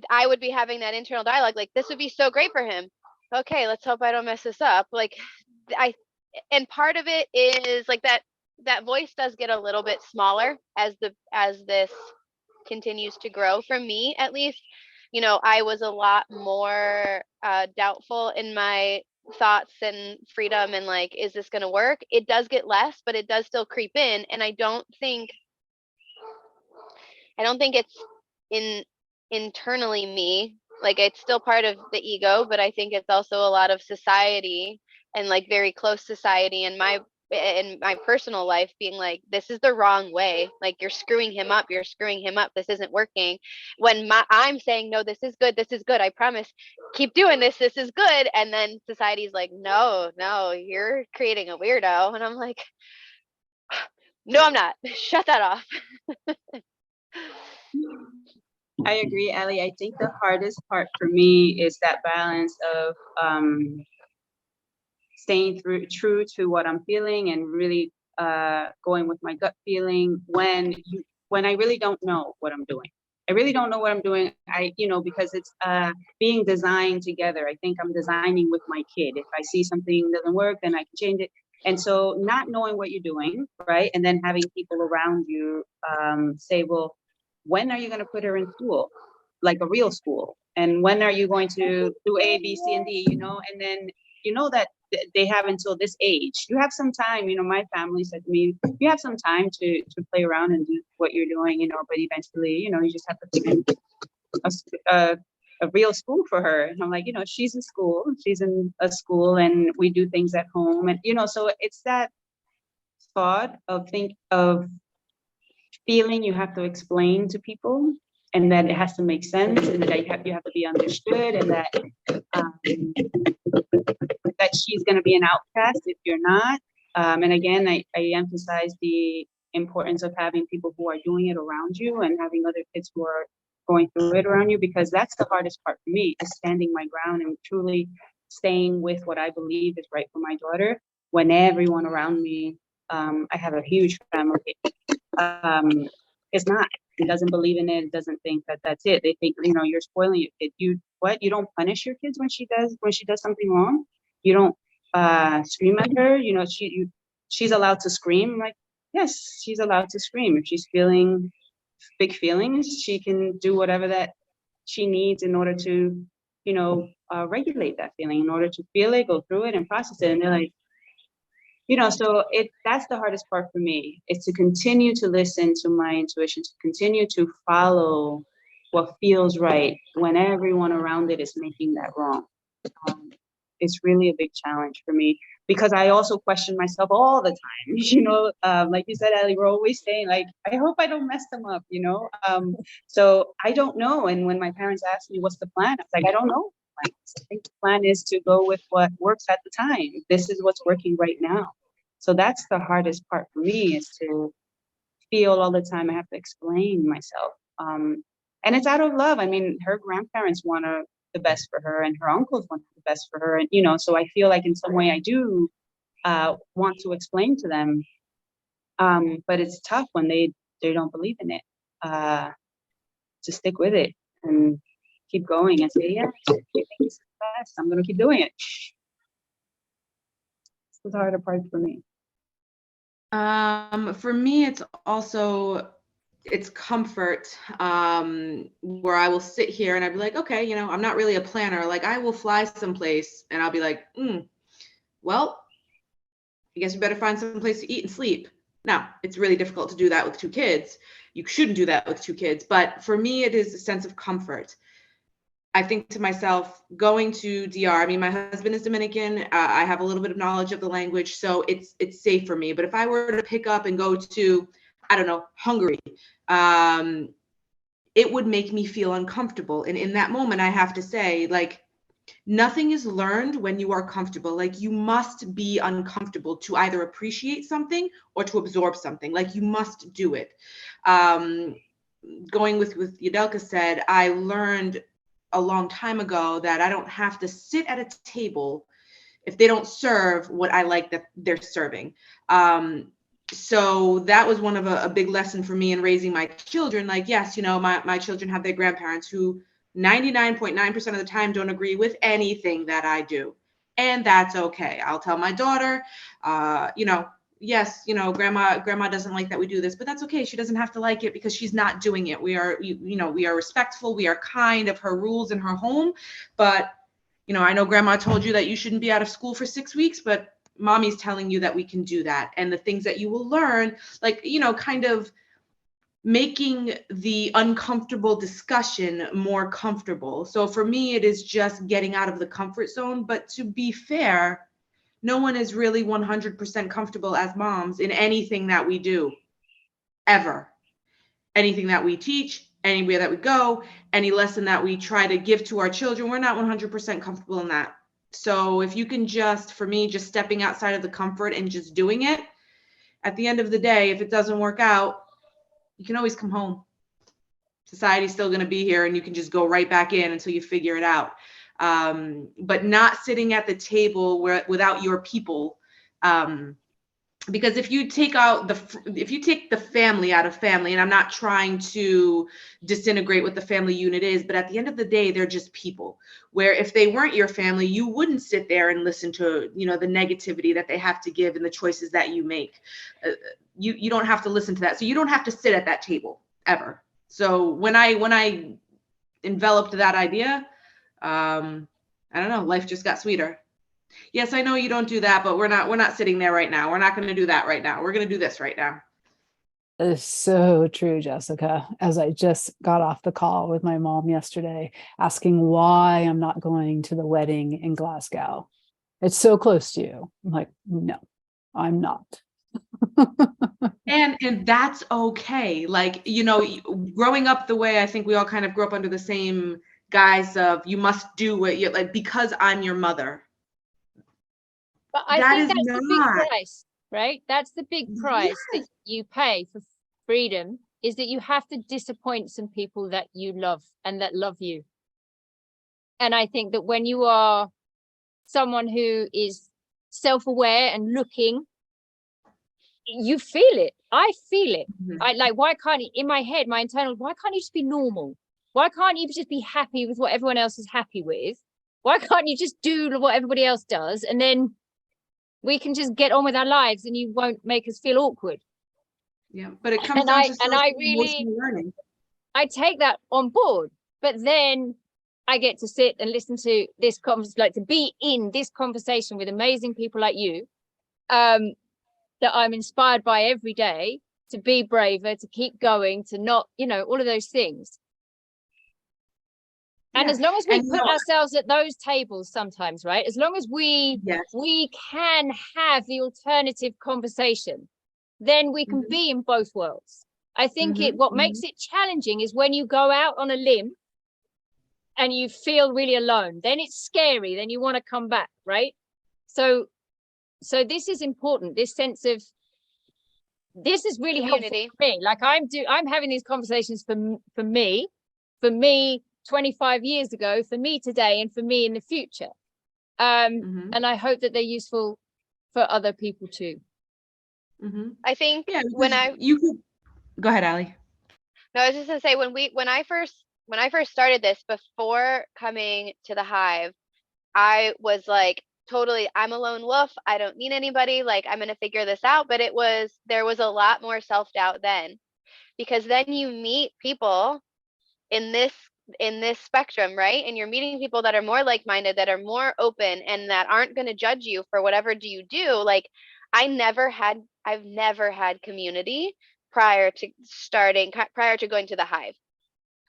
I would be having that internal dialogue. Like, this would be so great for him. Okay, let's hope I don't mess this up. Like, and part of it is like that voice does get a little bit smaller as this continues to grow. For me, at least, you know, I was a lot more doubtful in my thoughts and freedom, and like, is this going to work? It does get less, but it does still creep in. And I don't think it's internally me. Like, it's still part of the ego, but I think it's also a lot of society, and like very close society, and my personal life being like, this is the wrong way. Like, you're screwing him up. This isn't working. When I'm saying, no, this is good. I promise. Keep doing this. This is good. And then society's like, no, you're creating a weirdo. And I'm like, no, I'm not. Shut that off. I agree, Ellie. I think the hardest part for me is that balance of staying true to what I'm feeling, and really going with my gut feeling when I really don't know what I'm doing. I really don't know what I'm doing. Because it's being designed together. I think I'm designing with my kid. If I see something doesn't work, then I can change it. And so not knowing what you're doing, right? And then having people around you say, well, when are you going to put her in school, like a real school? And when are you going to do A, B, C, and D, and then, that they have until this age. You have some time, my family said to me, you have some time to play around and do what you're doing, but eventually, you just have to pick a real school for her. And I'm like, she's in school, and we do things at home. And, so it's that thought of feeling you have to explain to people, and that it has to make sense, and that you have to be understood, and that that she's going to be an outcast if you're not. And again, I emphasize the importance of having people who are doing it around you and having other kids who are going through it around you, because that's the hardest part for me, is standing my ground and truly staying with what I believe is right for my daughter when everyone around me, I have a huge family, is not. It doesn't believe in it. It doesn't think that that's it. They think, you know, you're spoiling your kid. You don't punish your kids when she does something wrong. You don't scream at her. You know, she's allowed to scream. I'm like, yes, she's allowed to scream. If she's feeling big feelings, she can do whatever that she needs in order to, you know, regulate that feeling, in order to feel it, go through it, and process it. And they're like, you know, so that's the hardest part for me, is to continue to listen to my intuition, to continue to follow what feels right when everyone around it is making that wrong. It's really a big challenge for me, because I also question myself all the time. You know, like you said, Ellie, we're always saying, like, I hope I don't mess them up, you know? So I don't know. And when my parents asked me, what's the plan? I was like, I don't know. I think the plan is to go with what works at the time. This is what's working right now. So that's the hardest part for me, is to feel all the time I have to explain myself. And it's out of love. I mean, her grandparents want the best for her, and her uncles want the best for her. And, you know, so I feel like in some way I do want to explain to them. But it's tough when they don't believe in it, to stick with it and keep going and say, yeah, you think this is the best, I'm going to keep doing it. It's the harder part for me. For me, it's comfort, where I will sit here and I'd be like, okay, you know, I'm not really a planner. Like, I will fly someplace and I'll be like, well, I guess you better find some place to eat and sleep. Now, it's really difficult to do that with 2 kids. You shouldn't do that with 2 kids. But for me, it is a sense of comfort. I think to myself, going to DR, I mean, my husband is Dominican. I have a little bit of knowledge of the language, so it's safe for me. But if I were to pick up and go to, I don't know, Hungary, it would make me feel uncomfortable. And in that moment, I have to say, like, nothing is learned when you are comfortable. Like, you must be uncomfortable to either appreciate something or to absorb something. Like, you must do it. Going with Yadelka said, I learned a long time ago that I don't have to sit at a table if they don't serve what I like that they're serving. So that was one of a big lesson for me in raising my children. Like, yes, you know, my children have their grandparents who 99.9% of the time don't agree with anything that I do. And that's okay. I'll tell my daughter, you know, yes, you know, grandma doesn't like that we do this, but that's okay. She doesn't have to like it because she's not doing it. We are, you know, we are respectful. We are kind of her rules in her home. But, you know, I know grandma told you that you shouldn't be out of school for 6 weeks, but mommy's telling you that we can do that. And the things that you will learn, like, you know, kind of making the uncomfortable discussion more comfortable. So for me, it is just getting out of the comfort zone. But to be fair, no one is really 100% comfortable as moms in anything that we do, ever. Anything that we teach, anywhere that we go, any lesson that we try to give to our children, we're not 100% comfortable in that. So if you can just, for me, just stepping outside of the comfort and just doing it, at the end of the day, if it doesn't work out, you can always come home. Society's still going to be here and you can just go right back in until you figure it out. But not sitting at the table without your people. Because if you take the family out of family, and I'm not trying to disintegrate what the family unit is, but at the end of the day, they're just people. Where if they weren't your family, you wouldn't sit there and listen to, you know, the negativity that they have to give and the choices that you make. You don't have to listen to that. So you don't have to sit at that table ever. So when I enveloped that idea, I don't know, life just got sweeter. Yes, I know you don't do that, but we're not sitting there right now. We're not going to do that right now. We're going to do this right now. That is so true, Jessica. As I just got off the call with my mom yesterday, asking why I'm not going to the wedding in Glasgow. It's so close to you. I'm like, no, I'm not. And that's okay. Like, you know, growing up the way I think we all kind of grew up under the same guise of you must do what you like because I'm your mother. But I That think is that's the big not. price, right? That's the big price that you pay for freedom, is that you have to disappoint some people that you love and that love you. And I think that when you are someone who is self-aware and looking, you feel it. I feel it. I like, why can't in my head, my internal, why can't you just be normal? Why can't you just be happy with what everyone else is happy with? Why can't you just do what everybody else does? And then we can just get on with our lives and you won't make us feel awkward. Yeah, but it comes down to really, learning. I take that on board, but then I get to sit and listen to this conversation, like to be in this conversation with amazing people like you, that I'm inspired by every day, to be braver, to keep going, to not, you know, all of those things. And as long as we put ourselves at those tables sometimes, right? As long as we can have the alternative conversation, then we can be in both worlds. I think what makes it challenging is when you go out on a limb and you feel really alone. Then it's scary. Then you want to come back, right? So this is important. This sense of, this is really community. helpful for me. Like I'm having these conversations for me 25 years ago, for me today, and for me in the future. And I hope that they're useful for other people too. I think you could go ahead, Allie. No, I was just gonna say when I first started this, before coming to the Hive, I was like, totally, I'm a lone wolf. I don't need anybody. Like, I'm gonna figure this out. But there was a lot more self-doubt then, because then you meet people in this spectrum, right? And you're meeting people that are more like-minded, that are more open, and that aren't going to judge you for whatever you do. Like, I've never had community prior to going to the Hive,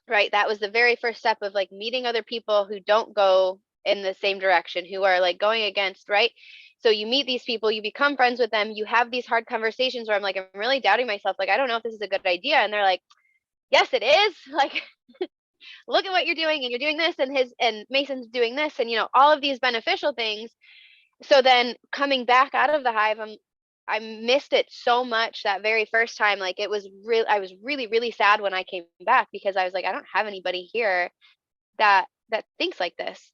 right? That was the very first step of like meeting other people who don't go in the same direction, who are like going against, right? So you meet these people, you become friends with them, you have these hard conversations where I'm like, I'm really doubting myself, like, I don't know if this is a good idea. And they're like, yes, it is. Like, look at what you're doing, and you're doing this, and Mason's doing this, and, you know, all of these beneficial things. So then coming back out of the Hive, I missed it so much that very first time. Like, I was really, really sad when I came back, because I was like, I don't have anybody here that thinks like this.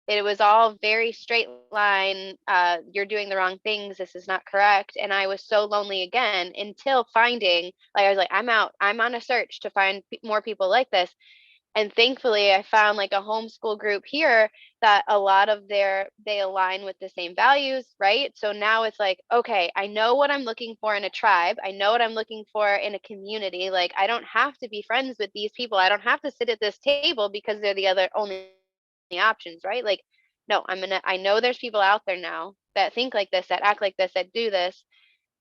It was all very straight line. You're doing the wrong things. This is not correct. And I was so lonely again, until finding, like, I was like, I'm on a search to find more people like this. And thankfully I found like a homeschool group here that a lot of they align with the same values, right? So now it's like, okay, I know what I'm looking for in a tribe. I know what I'm looking for in a community. Like, I don't have to be friends with these people. I don't have to sit at this table because they're the only options, right? Like, no, I know there's people out there now that think like this, that act like this, that do this.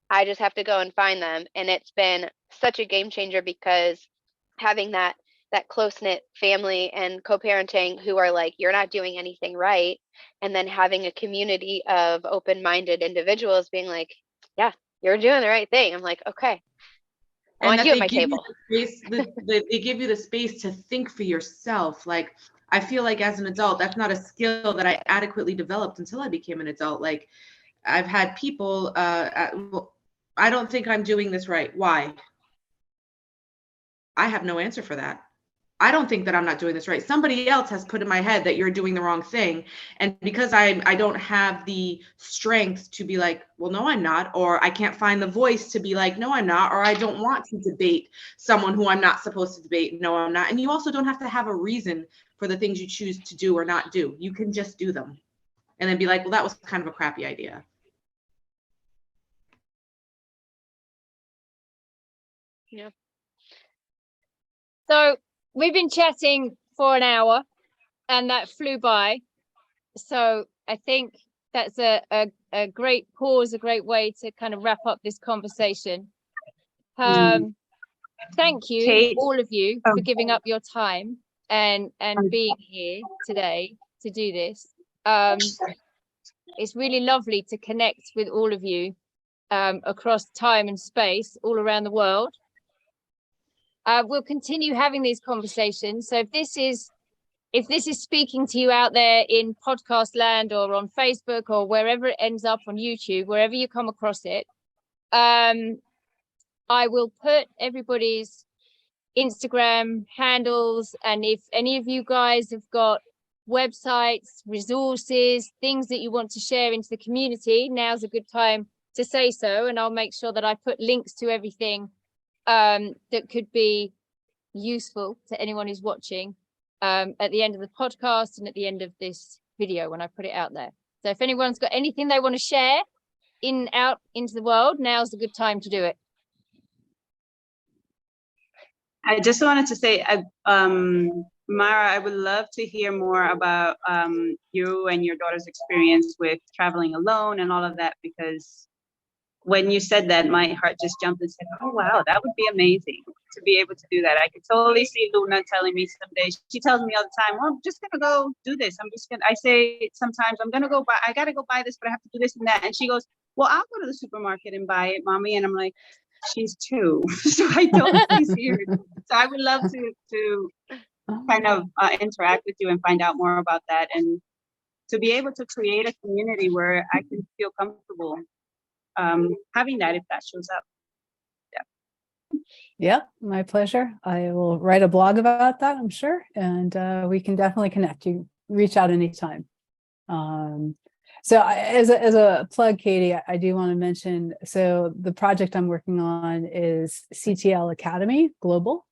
I just have to go and find them. And it's been such a game changer, because having that close-knit family and co-parenting who are like, you're not doing anything right, and then having a community of open-minded individuals being like, yeah, you're doing the right thing. I'm like, okay, I want you at my table. They give you the space to think for yourself. Like, I feel like as an adult, that's not a skill that I adequately developed until I became an adult. Like, I've had people, I don't think I'm doing this right. Why? I have no answer for that. I don't think that I'm not doing this right. Somebody else has put in my head that you're doing the wrong thing. And because I don't have the strength to be like, well, no, I'm not, or I can't find the voice to be like, no, I'm not, or I don't want to debate someone who I'm not supposed to debate. No, I'm not. And you also don't have to have a reason for the things you choose to do or not do. You can just do them and then be like, well, that was kind of a crappy idea. Yeah. So we've been chatting for an hour, and that flew by. So I think that's a great pause, a great way to kind of wrap up this conversation. Thank you, Kate, all of you, for giving up your time and being here today to do this. It's really lovely to connect with all of you. across time and space all around the world. We'll continue having these conversations. So if this is speaking to you out there in podcast land or on Facebook or wherever it ends up on YouTube, wherever you come across it, I will put everybody's Instagram handles, and if any of you guys have got websites, resources, things that you want to share into the community, now's a good time to say so, and I'll make sure that I put links to everything that could be useful to anyone who's watching at the end of the podcast and at the end of this video when I put it out there. So if anyone's got anything they want to share out into the world, now's a good time to do it. I just wanted to say, Mara, I would love to hear more about you and your daughter's experience with traveling alone and all of that, because when you said that, my heart just jumped and said, oh, wow, that would be amazing to be able to do that. I could totally see Luna telling me someday, she tells me all the time, well, I'm just going to go do this. I say sometimes, I got to go buy this, but I have to do this and that. And she goes, well, I'll go to the supermarket and buy it, Mommy. And I'm like, she's 2, so I totally see her. So I would love to kind of interact with you and find out more about that, and to be able to create a community where I can feel comfortable having that if that shows up. Yeah, my pleasure. I will write a blog about that, I'm sure, and we can definitely connect. You reach out anytime. So as a plug, Katie, I do want to mention, so the project I'm working on is CTL Academy Global.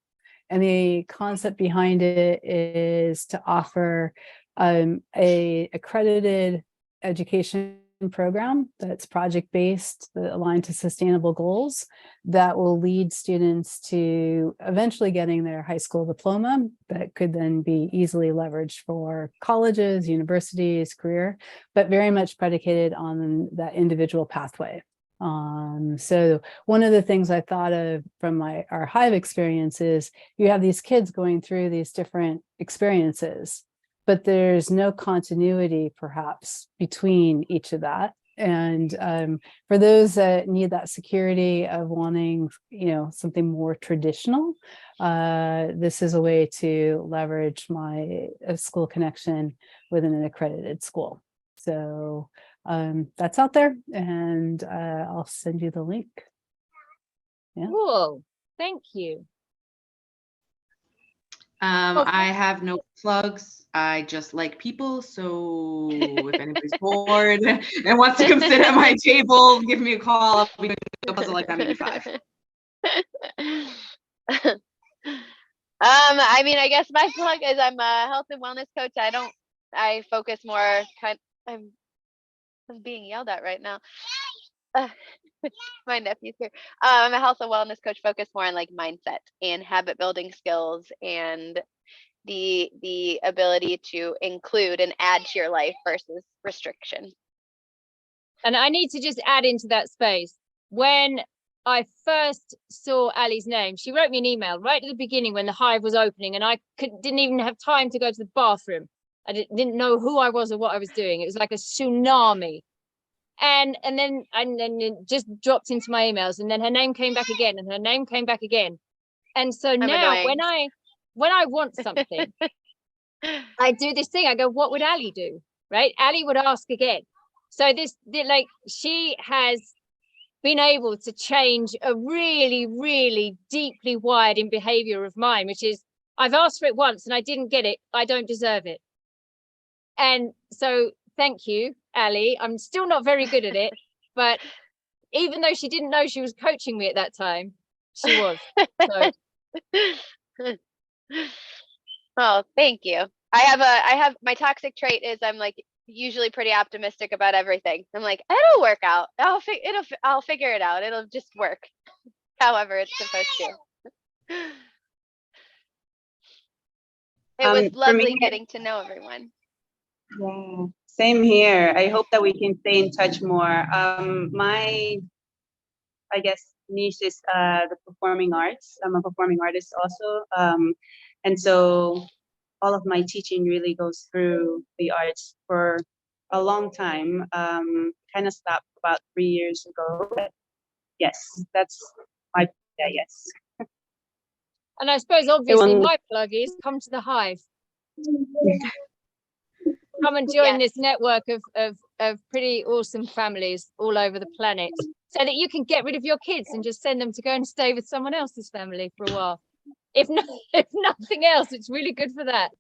And the concept behind it is to offer a accredited education program that's project-based, that aligned to sustainable goals, that will lead students to eventually getting their high school diploma that could then be easily leveraged for colleges, universities, career, but very much predicated on that individual pathway. So one of the things I thought of from our Hive experience is you have these kids going through these different experiences, but there's no continuity perhaps between each of that. And for those that need that security of wanting, something more traditional, this is a way to leverage my school connection within an accredited school. So that's out there, and I'll send you the link. Yeah. Cool. Thank you. I have no plugs. I just like people. So if anybody's bored and wants to come sit at my table, give me a call. I'll be doing a puzzle like that maybe 5. I guess my plug is I'm a health and wellness coach. I focus more I'm being yelled at right now. My nephew's here. I'm a health and wellness coach focused more on like mindset and habit building skills and the ability to include and add to your life versus restriction. And I need to just add into that space. When I first saw Ali's name, she wrote me an email right at the beginning when the Hive was opening, and I didn't even have time to go to the bathroom. I didn't know who I was or what I was doing. It was like a tsunami. And then it just dropped into my emails, and then her name came back again, and her name came back again. And so now annoying. when I want something, I do this thing. I go, what would Ali do? Right? Ali would ask again. So she has been able to change a really, really deeply wired in behavior of mine, which is I've asked for it once and I didn't get it. I don't deserve it. And so thank you, Ali. I'm still not very good at it, but even though she didn't know she was coaching me at that time, she was. So. Oh, thank you. I have my toxic trait is I'm like usually pretty optimistic about everything. I'm like, it'll work out. I'll figure it out. It'll just work however it's supposed to. It was lovely getting to know everyone. Yeah, same here. I hope that we can stay in touch more. My, I guess, niche is the performing arts. I'm a performing artist also. And so all of my teaching really goes through the arts for a long time. Kind of stopped about 3 years ago. yes, that's my yes. And I suppose obviously will- my plug is come to the Hive. Come and join Yes. this network of pretty awesome families all over the planet, so that you can get rid of your kids and just send them to go and stay with someone else's family for a while. If nothing else, it's really good for that.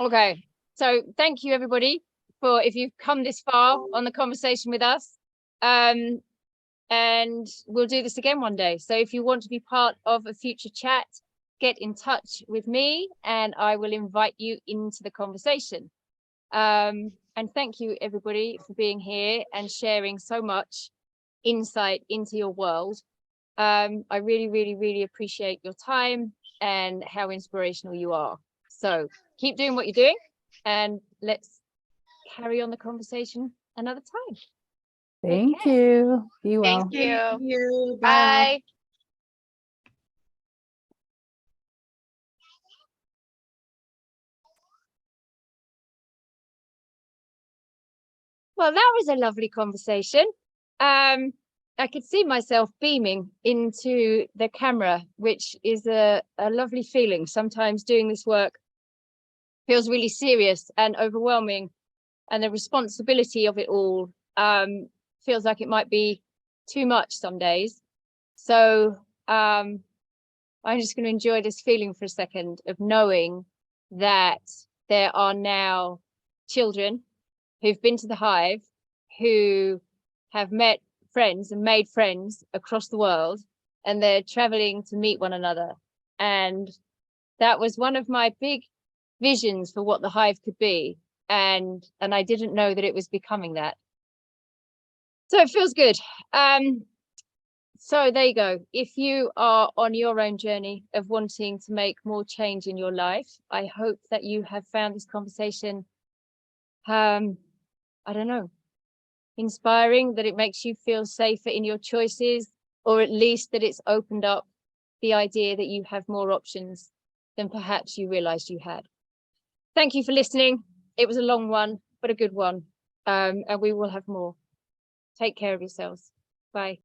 Okay, so thank you everybody for if you've come this far on the conversation with us. And we'll do this again one day. So if you want to be part of a future chat, get in touch with me and I will invite you into the conversation. And thank you everybody for being here and sharing so much insight into your world. I really, really, really appreciate your time and how inspirational you are. So keep doing what you're doing and let's carry on the conversation another time. Thank you. Be well. Thank you. Thank you. Bye. Well, that was a lovely conversation. I could see myself beaming into the camera, which is a lovely feeling. Sometimes doing this work feels really serious and overwhelming, and the responsibility of it all feels like it might be too much some days. So I'm just going to enjoy this feeling for a second of knowing that there are now children who've been to the Hive, who have met friends and made friends across the world, and they're traveling to meet one another. And that was one of my big visions for what the Hive could be. And I didn't know that it was becoming that. So it feels good. So there you go. If you are on your own journey of wanting to make more change in your life, I hope that you have found this conversation, I don't know, inspiring, that it makes you feel safer in your choices, or at least that it's opened up the idea that you have more options than perhaps you realized you had. Thank you for listening. It was a long one, but a good one. And we will have more. Take care of yourselves. Bye.